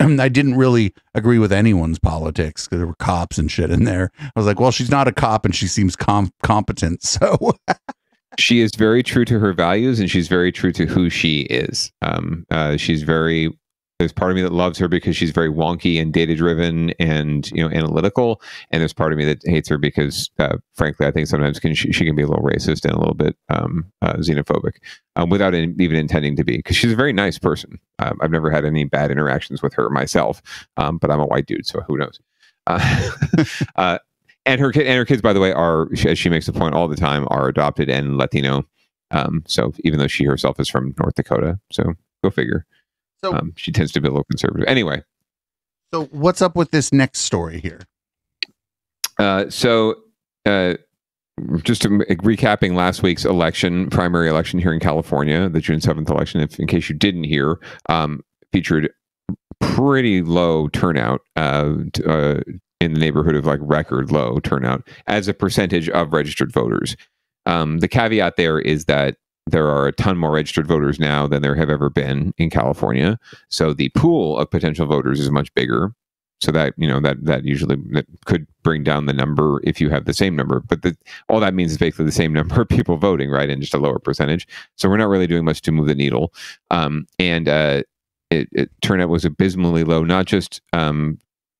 I didn't really agree with anyone's politics because there were cops and shit in there. I was like, well, she's not a cop and she seems competent. So she is very true to her values, and she's very true to who she is. There's part of me that loves her because she's very wonky and data driven and analytical, and there's part of me that hates her because frankly I think sometimes she can be a little racist and a little bit xenophobic without even intending to be, because she's a very nice person. I've never had any bad interactions with her myself, but I'm a white dude, so who knows. And her kids, by the way, are, as she makes the point all the time, are adopted and Latino. So even though she herself is from North Dakota, so go figure. So she tends to be a little conservative. Anyway. So what's up with this next story here? Just recapping last week's primary election here in California, the June 7th election, in case you didn't hear, featured pretty low turnout in the neighborhood of like record low turnout as a percentage of registered voters. The caveat there is that there are a ton more registered voters now than there have ever been in California. So the pool of potential voters is much bigger. So that, that usually could bring down the number if you have the same number. But all that means is basically the same number of people voting, right? And just a lower percentage. So we're not really doing much to move the needle. Turnout was abysmally low, not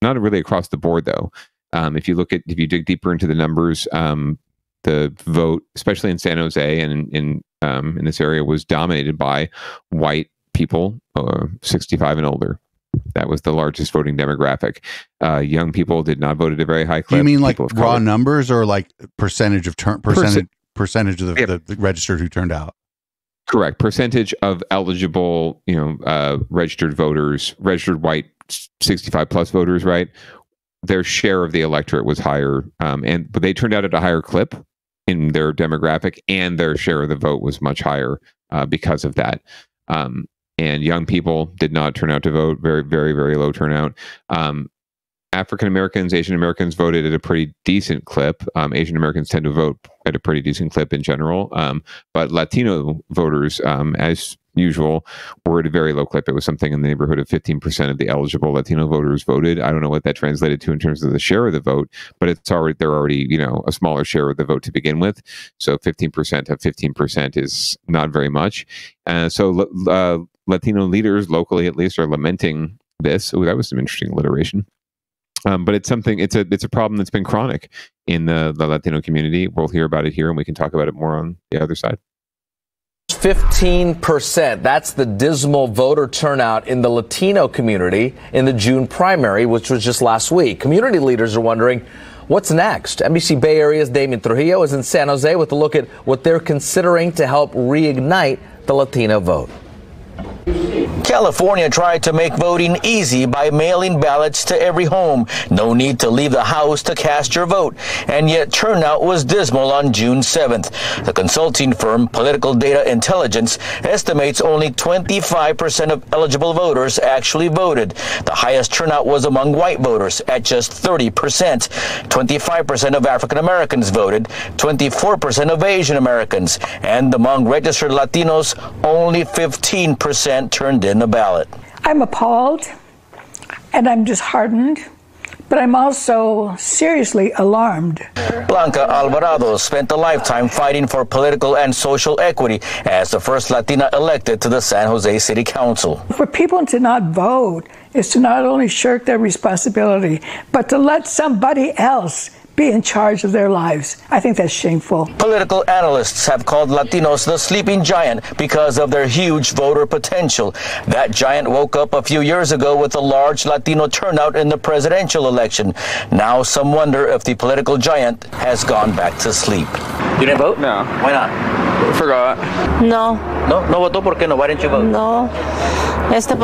really across the board, though. If you dig deeper into the numbers, the vote, especially in San Jose and in this area, was dominated by white people, 65 and older. That was the largest voting demographic. Young people did not vote at a very high clip. Do you mean like raw numbers or like percentage of percentage of the registered who turned out? Correct. Percentage of eligible, registered voters, registered white 65 plus voters, right? Their share of the electorate was higher, but they turned out at a higher clip in their demographic, and their share of the vote was much higher because of that. And young people did not turn out to vote. Very, very, very low turnout. African Americans, Asian Americans voted at a pretty decent clip. Asian Americans tend to vote at a pretty decent clip in general. But Latino voters, as usual, were at a very low clip. It was something in the neighborhood of 15% of the eligible Latino voters voted. I don't know what that translated to in terms of the share of the vote, but they're already a smaller share of the vote to begin with. So 15% of 15% is not very much. So Latino leaders, locally at least, are lamenting this. Oh, that was some interesting alliteration. But it's a problem that's been chronic in the Latino community. We'll hear about it here, and we can talk about it more on the other side. 15%. That's the dismal voter turnout in the Latino community in the June primary, which was just last week. Community leaders are wondering what's next. NBC Bay Area's Damien Trujillo is in San Jose with a look at what they're considering to help reignite the Latino vote. California tried to make voting easy by mailing ballots to every home. No need to leave the house to cast your vote. And yet turnout was dismal on June 7th. The consulting firm Political Data Intelligence estimates only 25% of eligible voters actually voted. The highest turnout was among white voters at just 30%. 25% of African Americans voted, 24% of Asian Americans, and among registered Latinos, only 15% turned in a ballot. I'm appalled and I'm disheartened, but I'm also seriously alarmed. Blanca Alvarado spent a lifetime fighting for political and social equity as the first Latina elected to the San Jose City Council. For people to not vote is to not only shirk their responsibility, but to let somebody else be in charge of their lives. I think that's shameful. Political analysts have called Latinos the sleeping giant because of their huge voter potential. That giant woke up a few years ago with a large Latino turnout in the presidential election. Now some wonder if the political giant has gone back to sleep. You didn't vote? No. Why not? Forgot. No. No votó. ¿Por qué no? Why didn't you vote? No.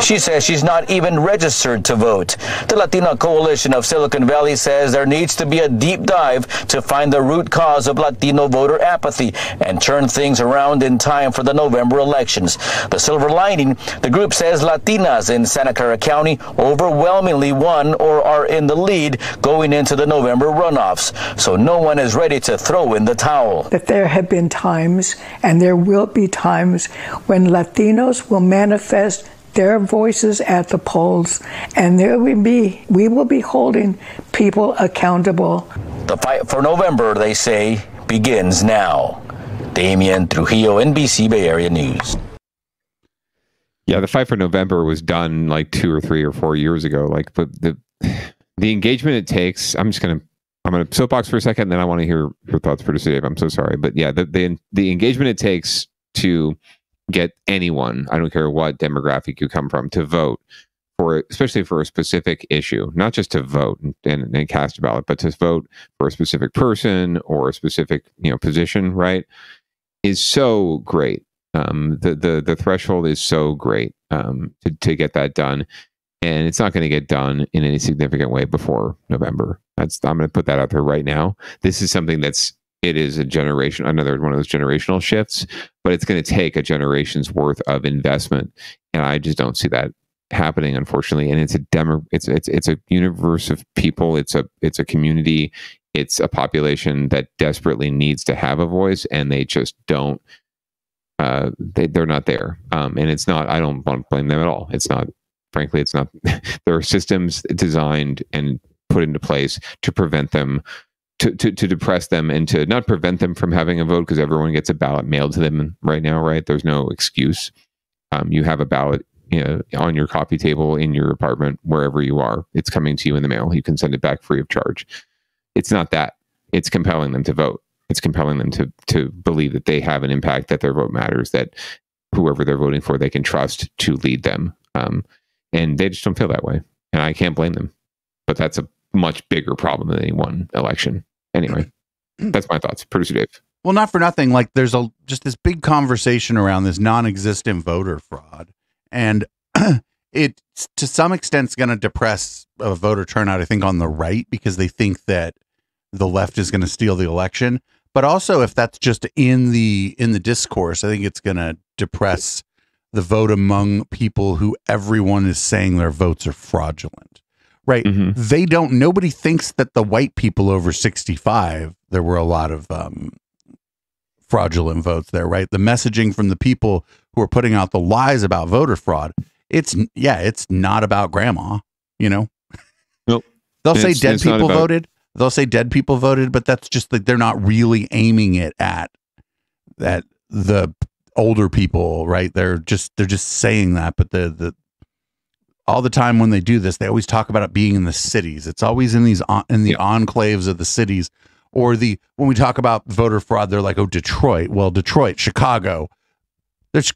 She says she's not even registered to vote. The Latina Coalition of Silicon Valley says there needs to be a deep dive to find the root cause of Latino voter apathy and turn things around in time for the November elections. The silver lining, the group says Latinas in Santa Clara County overwhelmingly won or are in the lead going into the November runoffs. So no one is ready to throw in the towel. That there have been times, and there will be times, when Latinos will manifest their voices at the polls, and we will be holding people accountable. The fight for November, they say, begins now. Damian Trujillo, NBC Bay Area News. Yeah, the fight for November was done like 2 or 3 or 4 years ago. Like, but the engagement it takes. I'm gonna soapbox for a second, and then I want to hear your thoughts, Producer Dave. I'm so sorry, but yeah, the engagement it takes to get anyone, I don't care what demographic you come from, to vote for, especially for a specific issue, not just to vote and cast a ballot, but to vote for a specific person or a specific position, right, is so great. The threshold is so great to get that done, and it's not going to get done in any significant way before November. I'm going to put that out there right now. This is something it is another one of those generational shifts, but it's going to take a generation's worth of investment, and I just don't see that happening, unfortunately. And it's a universe of people. It's a community. It's a population that desperately needs to have a voice, and they just don't. They're not there, and it's not. I don't want to blame them at all. It's not. Frankly, it's not. There are systems designed and put into place to prevent them. To depress them and to not prevent them from having a vote, because everyone gets a ballot mailed to them right now, right? There's no excuse. You have a ballot on your coffee table in your apartment, wherever you are. It's coming to you in the mail. You can send it back free of charge. It's not that. It's compelling them to vote. It's compelling them to believe that they have an impact, that their vote matters, that whoever they're voting for, they can trust to lead them. And they just don't feel that way. And I can't blame them. But that's a much bigger problem than any one election. Anyway, that's my thoughts. Producer Dave. Well, not for nothing. Like, there's just this big conversation around this non-existent voter fraud, and it to some extent is going to depress voter turnout, I think, on the right, because they think that the left is going to steal the election. But also, if that's just in the discourse, I think it's going to depress the vote among people who everyone is saying their votes are fraudulent. Right. Mm-hmm. Nobody thinks that the white people over 65, there were a lot of fraudulent votes there, right? The messaging from the people who are putting out the lies about voter fraud, it's not about grandma, Nope. They'll say dead people voted. They'll say dead people voted, but that's just like, they're not really aiming it at the older people, right? They're just saying that, but the all the time when they do this, they always talk about it being in the cities. It's always in the enclaves of the cities, or when we talk about voter fraud, they're like, oh, Detroit. Well, Detroit, Chicago, there's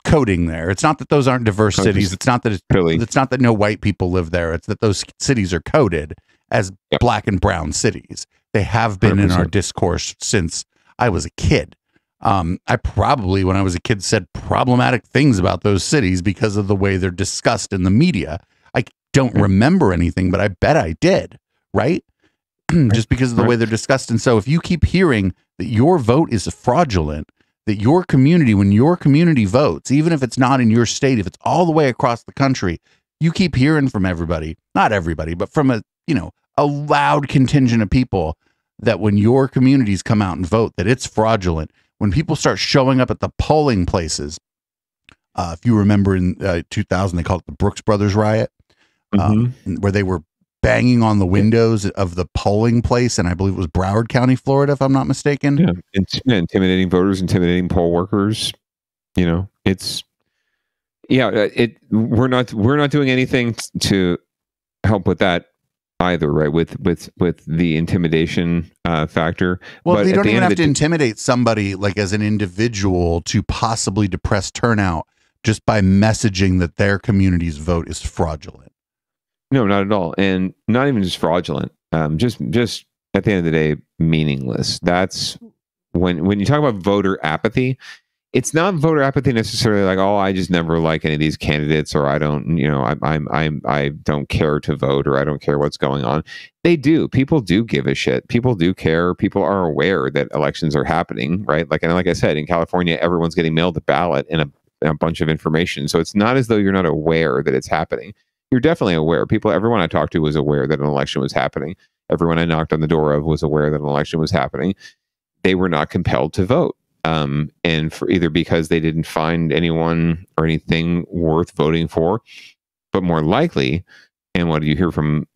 coding there. It's not that those aren't diverse cities. It's not that it's not that no white people live there. It's that those cities are coded as black and brown cities. They have been 100%. In our discourse since I was a kid. I probably, when I was a kid, said problematic things about those cities because of the way they're discussed in the media. I don't remember anything, but I bet I did, right? Just because of the way they're discussed. And so if you keep hearing that your vote is fraudulent, that your community, when your community votes, even if it's not in your state, if it's all the way across the country, you keep hearing from everybody, not everybody, but from a loud contingent of people, that when your communities come out and vote, that it's fraudulent. When people start showing up at the polling places, if you remember in 2000, they called it the Brooks Brothers riot, where they were banging on the windows of the polling place, and I believe it was Broward County, Florida, if I'm not mistaken. Yeah, intimidating voters, intimidating poll workers. We're not doing anything to help with that either, right? With the intimidation factor. Well, but they don't even have to day, intimidate somebody like as an individual to possibly depress turnout just by messaging that their community's vote is fraudulent. No, not at all, and not even just fraudulent. Just at the end of the day, meaningless. That's when you talk about voter apathy. It's not voter apathy necessarily like, oh, I just never like any of these candidates, or I don't, I don't care to vote, or I don't care what's going on. They do. People do give a shit. People do care. People are aware that elections are happening, right? Like I said, in California, everyone's getting mailed a ballot and a bunch of information. So it's not as though you're not aware that it's happening. You're definitely aware. Everyone I talked to was aware that an election was happening. Everyone I knocked on the door of was aware that an election was happening. They were not compelled to vote. And for either because they didn't find anyone or anything worth voting for, but more likely, and what do you hear from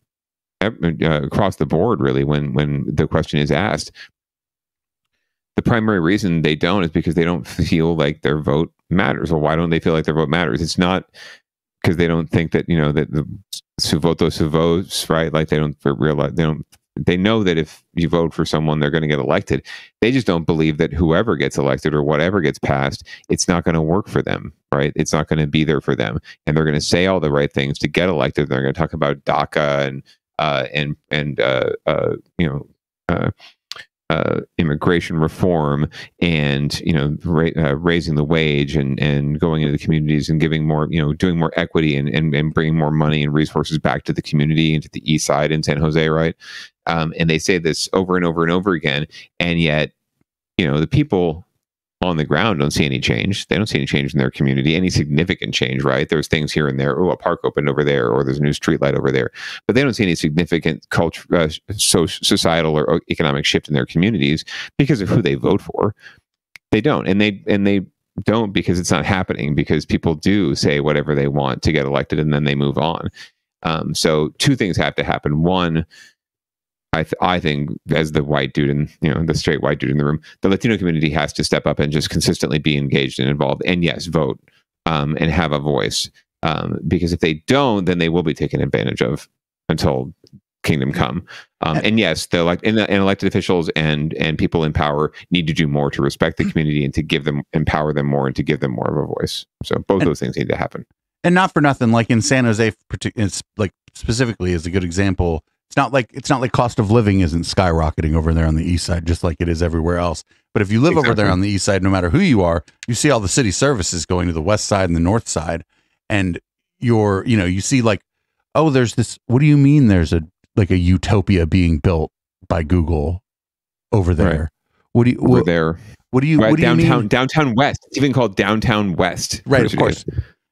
across the board really when the question is asked, the primary reason they don't is because they don't feel like their vote matters. Well, why don't they feel like their vote matters? It's not because they don't think that, that the who vote those who votes, right? Like they don't realize, they know that if you vote for someone, they're going to get elected. They just don't believe that whoever gets elected or whatever gets passed, it's not going to work for them, right? It's not going to be there for them. And they're going to say all the right things to get elected. They're going to talk about DACA immigration reform and raising the wage and going into the communities and giving more, doing more equity and bringing more money and resources back to the community and to the east side in San Jose, right? And they say this over and over and over again, and yet the people on the ground don't see any change. They don't see any change in their community, any significant change, right? There's things here and there. Oh, a park opened over there, or there's a new streetlight over there. But they don't see any significant culture, societal or economic shift in their communities because of who they vote for. They don't, and they don't because it's not happening. Because people do say whatever they want to get elected, and then they move on. So two things have to happen. One, I think, as the white dude and the straight white dude in the room, the Latino community has to step up and just consistently be engaged and involved, and yes, vote and have a voice. Because if they don't, then they will be taken advantage of until kingdom come. And yes, the elected officials and people in power need to do more to respect the community and to empower them more and to give them more of a voice. So both those things need to happen. And not for nothing, like in San Jose, it's like specifically is a good example. It's not like cost of living isn't skyrocketing over there on the east side, just like it is everywhere else. But if you live over there on the east side, no matter who you are, you see all the city services going to the west side and the north side, and you see like, oh, there's this. What do you mean? There's a utopia being built by Google over there. Right. What do you mean? Downtown West. It's even called Downtown West. Right, of course.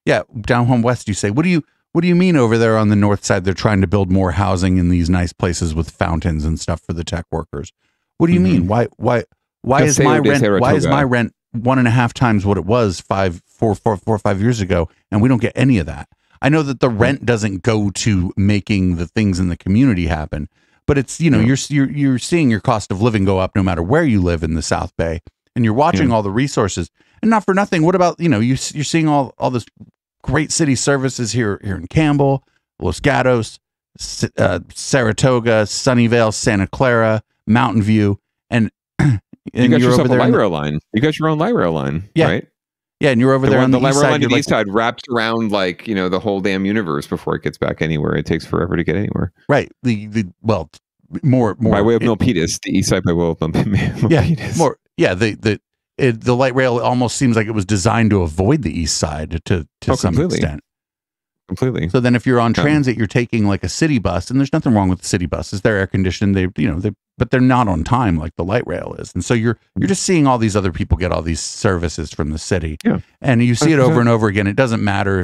Yeah, downtown West. You say, what do you mean over there on the north side they're trying to build more housing in these nice places with fountains and stuff for the tech workers? What do you mean? Why is my rent 1.5 times what it was 4 or 5 years ago, and we don't get any of that? I know that the rent doesn't go to making the things in the community happen, but it's you're seeing your cost of living go up no matter where you live in the South Bay, and you're watching all the resources. And not for nothing, what about you're seeing all this great city services here in Campbell, Los Gatos, Saratoga, Sunnyvale, Santa Clara, Mountain View, and you got yourself a light rail line. You got your own light rail line, right? Yeah, and you're over there on the light east rail side. line. The east side wraps around the whole damn universe before it gets back anywhere. It takes forever to get anywhere. Right. More by way of Milpitas, the east side by way of Milpitas. Yeah, more. Yeah, the light rail almost seems like it was designed to avoid the east side to some extent. Completely. So then if you're on transit, you're taking like a city bus, and there's nothing wrong with the city buses. They're air conditioned. But they're not on time like the light rail is. And so you're just seeing all these other people get all these services from the city. Yeah. And you see it over and over again. It doesn't matter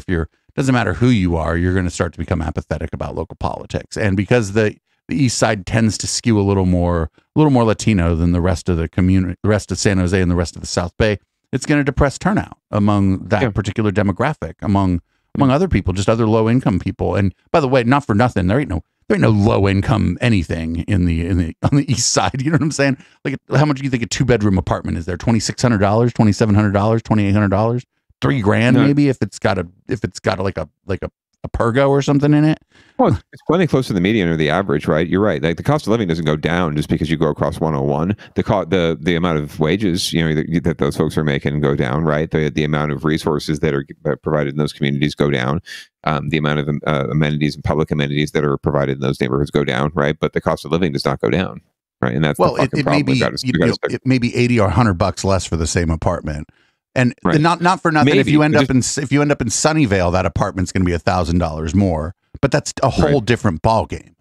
who you are, you're going to start to become apathetic about local politics. And because the east side tends to skew a little more Latino than the rest of the community, the rest of San Jose and the rest of the South Bay, it's going to depress turnout among that particular demographic, among other people, just other low income people. And by the way, not for nothing, there ain't no low income anything on the east side. You know what I'm saying? Like, how much do you think a 2-bedroom apartment is there? $2,600, $2,700, $2,800, $3,000 maybe if it's got a a Pergo or something in it. Well, it's plenty close to the median or the average, right? You're right. Like the cost of living doesn't go down just because you go across 101. The amount of wages, that those folks are making go down, right? The amount of resources that are provided in those communities go down. The amount of amenities and public amenities that are provided in those neighborhoods go down, right? But the cost of living does not go down, right? And that's it may be it may be $80 or $100 less for the same apartment. And right. not for nothing. Maybe. If you end up in Sunnyvale, that apartment's going to be $1,000 more. But that's a whole different ball game.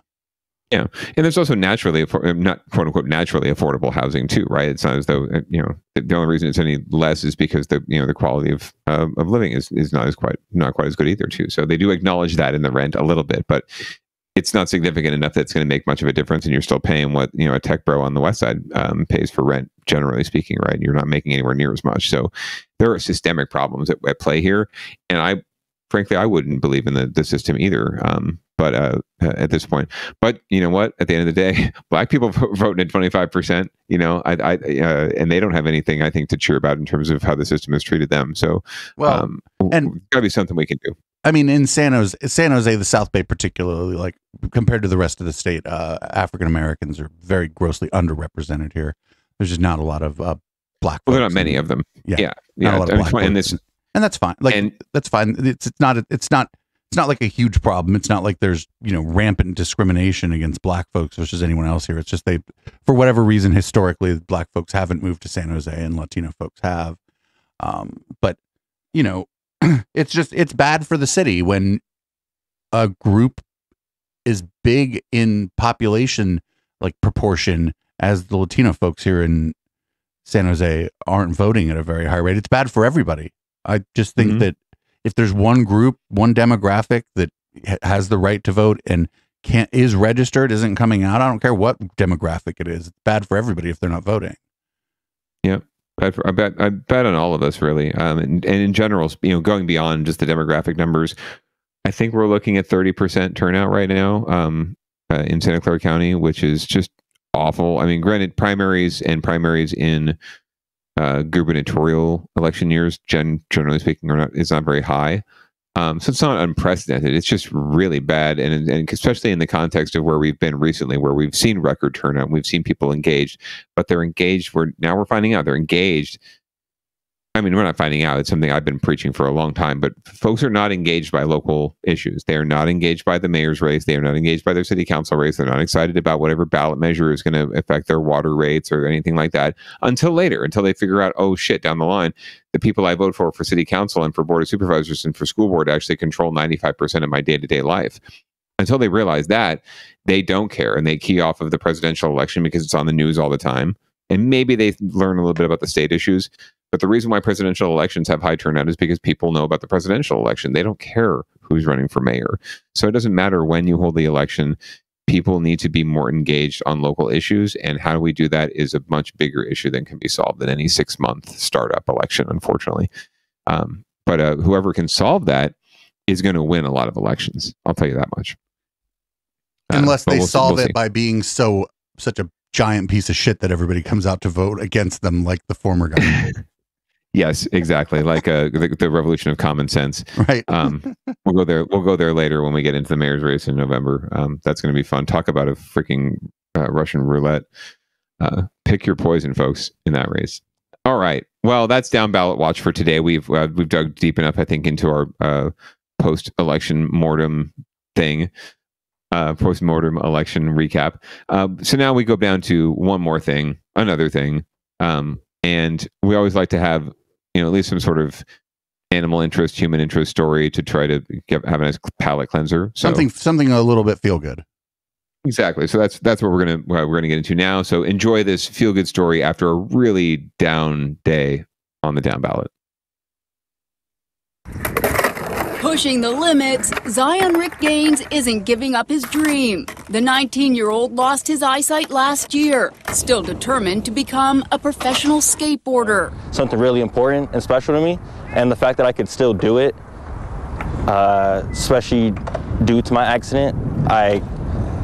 Yeah, and there's also naturally, not quote unquote naturally affordable housing too, right? It's not as though the only reason it's any less is because the quality of living is not quite as good either too. So they do acknowledge that in the rent a little bit, but it's not significant enough that it's going to make much of a difference, and you're still paying what a tech bro on the west side pays for rent, generally speaking, right? You're not making anywhere near as much. So there are systemic problems at play here, and frankly, I wouldn't believe in the system either. But at this point, but you know what? At the end of the day, black people voting at 25%. And they don't have anything, I think, to cheer about in terms of how the system has treated them. So, and gotta be something we can do. I mean, in San Jose, the South Bay particularly, like compared to the rest of the state, African Americans are very grossly underrepresented here. There's just not a lot of black. Well, there are not many of them. Yeah. Not a lot of black and that's fine. That's fine. It's not like a huge problem. It's not like there's rampant discrimination against black folks versus anyone else here. It's just for whatever reason, historically, black folks haven't moved to San Jose and Latino folks have. But it's bad for the city when a group is big in population, like proportion, as the Latino folks here in San Jose aren't voting at a very high rate. It's bad for everybody. I just think that if there's one group, one demographic that has the right to vote and is registered, isn't coming out, I don't care what demographic it is. It's bad for everybody if they're not voting. Yeah. I bet on all of us, really. And in general, going beyond just the demographic numbers, I think we're looking at 30% turnout right now in Santa Clara County, which is just awful. I mean, granted, primaries in gubernatorial election years, generally speaking, is not very high. So it's not unprecedented. It's just really bad, and especially in the context of where we've been recently, where we've seen record turnout, we've seen people engaged, but they're engaged. We're finding out they're engaged. I mean, we're not finding out. It's something I've been preaching for a long time, but folks are not engaged by local issues. They are not engaged by the mayor's race. They are not engaged by their city council race. They're not excited about whatever ballot measure is going to affect their water rates or anything like that until they figure out, oh shit, down the line, the people I vote for city council and for board of supervisors and for school board actually control 95% of my day-to-day life. Until they realize that, they don't care, and they key off of the presidential election because it's on the news all the time. And maybe they learn a little bit about the state issues. But the reason why presidential elections have high turnout is because people know about the presidential election. They don't care who's running for mayor. So it doesn't matter when you hold the election. People need to be more engaged on local issues. And how do we do that is a much bigger issue than can be solved in any 6-month startup election, unfortunately. But whoever can solve that is going to win a lot of elections. I'll tell you that much. Unless they solve it by being such a giant piece of shit that everybody comes out to vote against them, like the former guy. Yes, exactly. Like the revolution of common sense. Right. We'll go there later when we get into the mayor's race in November. That's going to be fun. Talk about a freaking Russian roulette. Pick your poison, folks, in that race. All right. Well, that's Down Ballot Watch for today. We've dug deep enough, I think, into our post-election mortem thing. Post-mortem election recap. So now we go down to another thing. And we always like to have, at least some sort of animal interest, human interest story to try to have a nice palate cleanser. So, something a little bit feel good. Exactly. So that's what we're gonna get into now. So enjoy this feel good story after a really down day on the Down Ballot. Pushing the limits, Zion Rick Gaines isn't giving up his dream. The 19-year-old lost his eyesight last year, still determined to become a professional skateboarder. Something really important and special to me, and the fact that I could still do it, especially due to my accident, I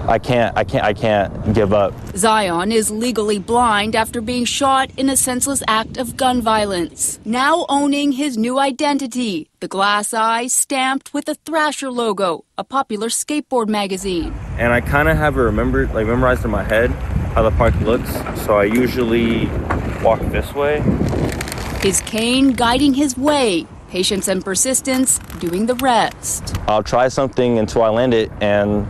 I can't give up. Zion is legally blind after being shot in a senseless act of gun violence. Now owning his new identity, the glass eye stamped with the Thrasher logo, a popular skateboard magazine. And I kind of have it memorized in my head how the park looks. So I usually walk this way. His cane guiding his way, patience and persistence doing the rest. I'll try something until I land it, and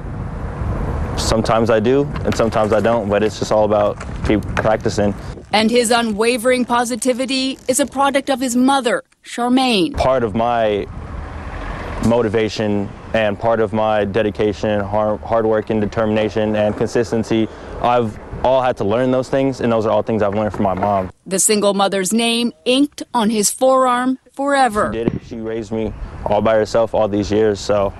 sometimes I do, and sometimes I don't, but it's just all about keep practicing. And his unwavering positivity is a product of his mother, Charmaine. Part of my motivation and part of my dedication, hard work and determination and consistency, I've all had to learn those things, and those are all things I've learned from my mom. The single mother's name inked on his forearm forever. She did it. She raised me all by herself all these years, so,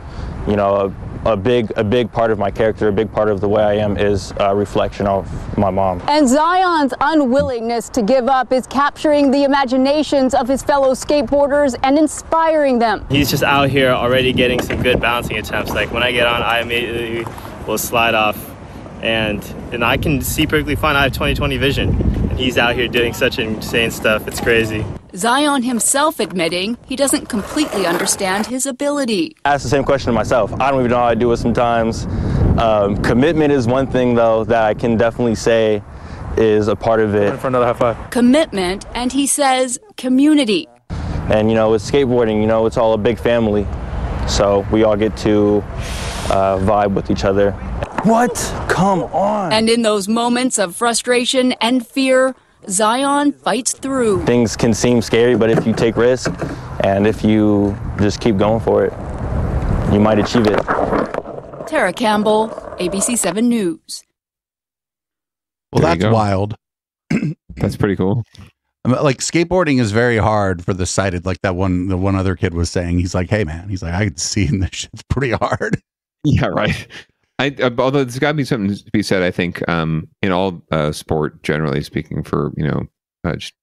you know, a big part of my character, a big part of the way I am is a reflection of my mom. And Zion's unwillingness to give up is capturing the imaginations of his fellow skateboarders and inspiring them. He's just out here already getting some good bouncing attempts. Like when I get on, I immediately will slide off, and I can see perfectly fine. I have 20/20 vision, and he's out here doing such insane stuff. It's crazy. Zion himself admitting he doesn't completely understand his ability. I ask the same question to myself. I don't even know how I do it sometimes. Commitment is one thing, though, that I can definitely say is a part of it. For another high five. Commitment, and he says community. And, you know, with skateboarding, you know, it's all a big family. So we all get to vibe with each other. What? Come on. And in those moments of frustration and fear, Zion fights through. Things can seem scary, but if you take risks and if you just keep going for it, you might achieve it. Tara Campbell, ABC 7 News. Well, that's wild. That's pretty cool. Like skateboarding is very hard for the sighted. Like the one other kid was saying, he's like, "Hey man," he's like, "I can see in this shit's pretty hard." Yeah, right. Although there's got to be something to be said, I think, in all sport, generally speaking, for, you know, just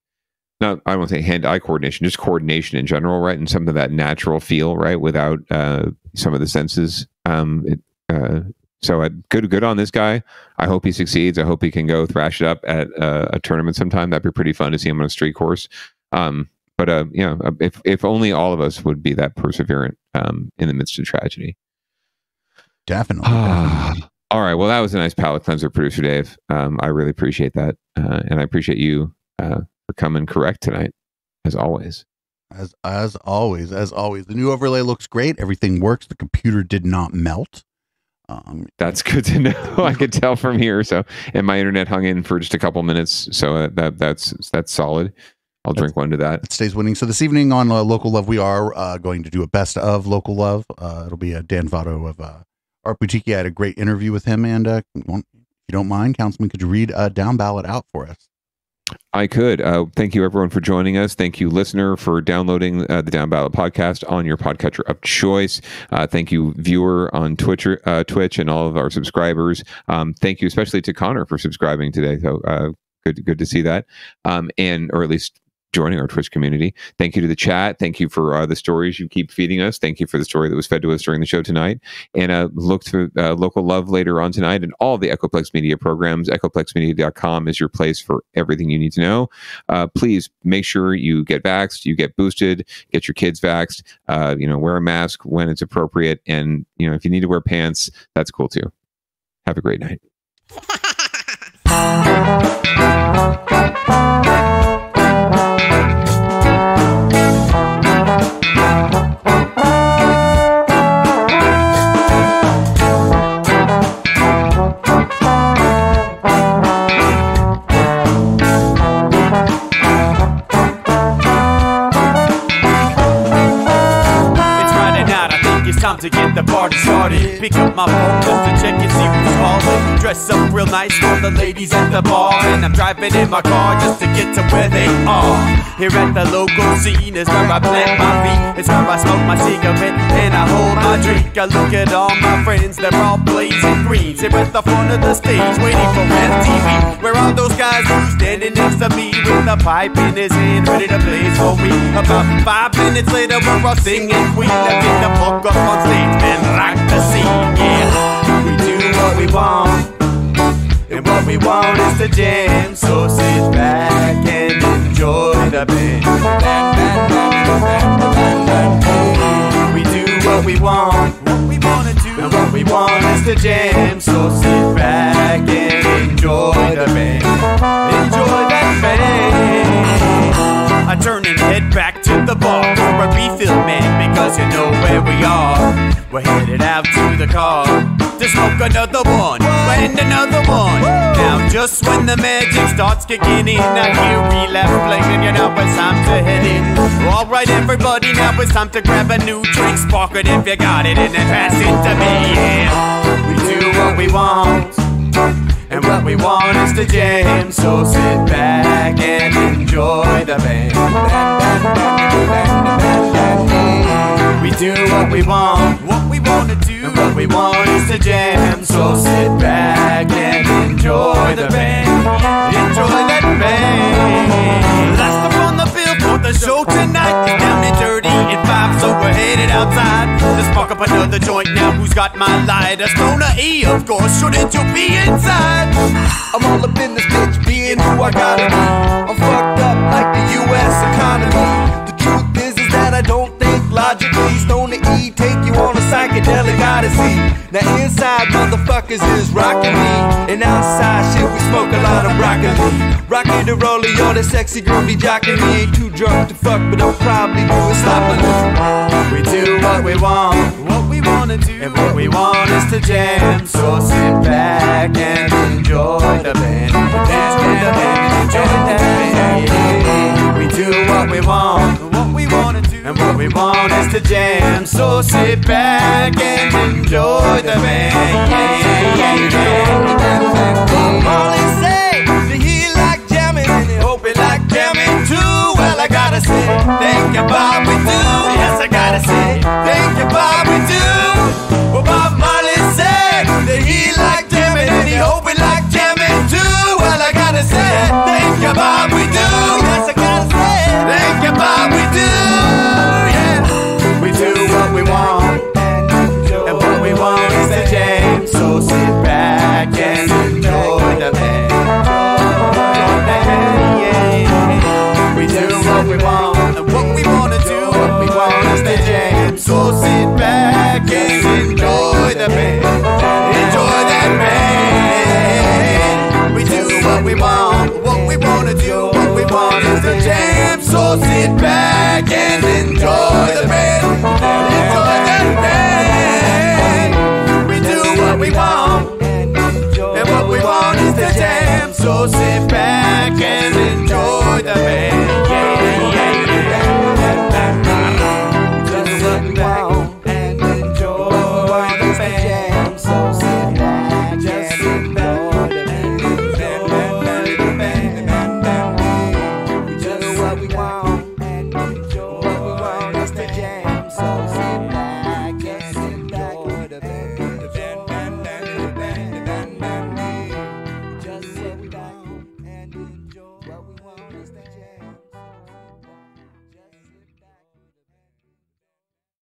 not, I won't say hand-eye coordination, just coordination in general, right? And some of that natural feel, right, without some of the senses. So good on this guy. I hope he succeeds. I hope he can go thrash it up at a tournament sometime. That'd be pretty fun to see him on a street course. But you know, if only all of us would be that perseverant in the midst of tragedy. Definitely. All right. Well, that was a nice palate cleanser, Producer Dave. I really appreciate that. And I appreciate you for coming correct tonight, as always. As always. The new overlay looks great. Everything works. The computer did not melt. That's good to know. I could tell from here. So, and my internet hung in for just a couple minutes. So that's solid. I'll drink one to that. It stays winning. So this evening on Local Love, we are going to do a best of Local Love. It'll be a Dan Votto of Art Boutique. I had a great interview with him, and if you don't mind, Councilman, could you read Downballot out for us? I could. Thank you, everyone, for joining us. Thank you, listener, for downloading the Downballot podcast on your podcatcher of choice. Thank you, viewer on Twitch and all of our subscribers. Thank you especially to Connor for subscribing today. So good to see that, or at least joining our Twitch community. Thank you to the chat. Thank you for the stories you keep feeding us. Thank you for the story that was fed to us during the show tonight. And look to Local Love later on tonight and all the Echoplex Media programs. EchoplexMedia.com is your place for everything you need to know. Please make sure you get vaxxed, you get boosted, get your kids vaxxed, wear a mask when it's appropriate. And, if you need to wear pants, that's cool too. Have a great night. Time to get the party started. Pick up my phone just to check and see who's calling. Dress up real nice for the ladies at the bar, and I'm driving in my car just to get to where they are. Here at the local scene is where I plant my feet. It's where I smoke my cigarette and I hold my drink. I look at all my friends, they're all blazing green. Here at the front of the stage waiting for MTV. Where are those guys who's standing next to me with a pipe in his hand ready to blaze for me? About 5 minutes later we're all singing Queen. Let's get the fuck up on stage and rock the scene, yeah. We do what we want, and what we want is to jam. So sit back and enjoy the band. We do what we want, what we wanna do, and what we want is to jam. So sit back and enjoy the band. Enjoy that band. I turn and head back to the bar for a refill, man, because you know where we are. We're headed out to the car to smoke another one and another one. Now just when the magic starts kicking in, I hear relapse playing, you know it's time to head in. Alright everybody, now it's time to grab a new drink, spark it if you got it, and then pass it to me, yeah. We do what we want, and what we want is to jam. So sit back and enjoy the band. We do what we want, what we wanna do, and what we want is to jam. So sit back and enjoy the band. Enjoy that band. Last up on the bill for the show tonight is Down and Dirty at 5, so we're headed outside to spark up another joint. Now who's got my lighter? Stoner E, of course, shouldn't you be inside? I'm all up in this bitch, being who I gotta be. I'm fucked up like the U.S. economy. The truth is that I don't think logically. Stoner E take you on a psychedelic odyssey. Now inside motherfuckers is rocking me, and outside shit we smoke a lot of broccoli. Rocky the roller, yo, that sexy girl be jocking me. Ain't too drunk to fuck, but I'll probably do it sloppily. We do what we want, what we wanna do, and what we want is to jam. So sit back and enjoy the band. Enjoy the band, enjoy the band. We do what we want, what we wanna do, and what we want is to jam. So sit back and enjoy the band. Molly say that he like jamming, and he hope he like jamming too. Well, I gotta say, thank you, Bob, we do. Yes, I gotta say, thank you, Bob, we do. Well, Bob Marley said that he like jamming, and he hope he like jamming too. Well, I gotta say, thank you, Bob, we do. Yes, I gotta say, thank you, Bob, we do. Yeah, we do what we want, and what we want is to jam. So sit back and enjoy the band. We do what we want, and what we wanna do, what we want is to jam. So sit back and enjoy the band. Enjoy that band. We do what we want, what we wanna do, what we want is to jam. So sit back and enjoy the band. Enjoy that band. We do what we want, and what we want is to jam. So sit back and enjoy the band.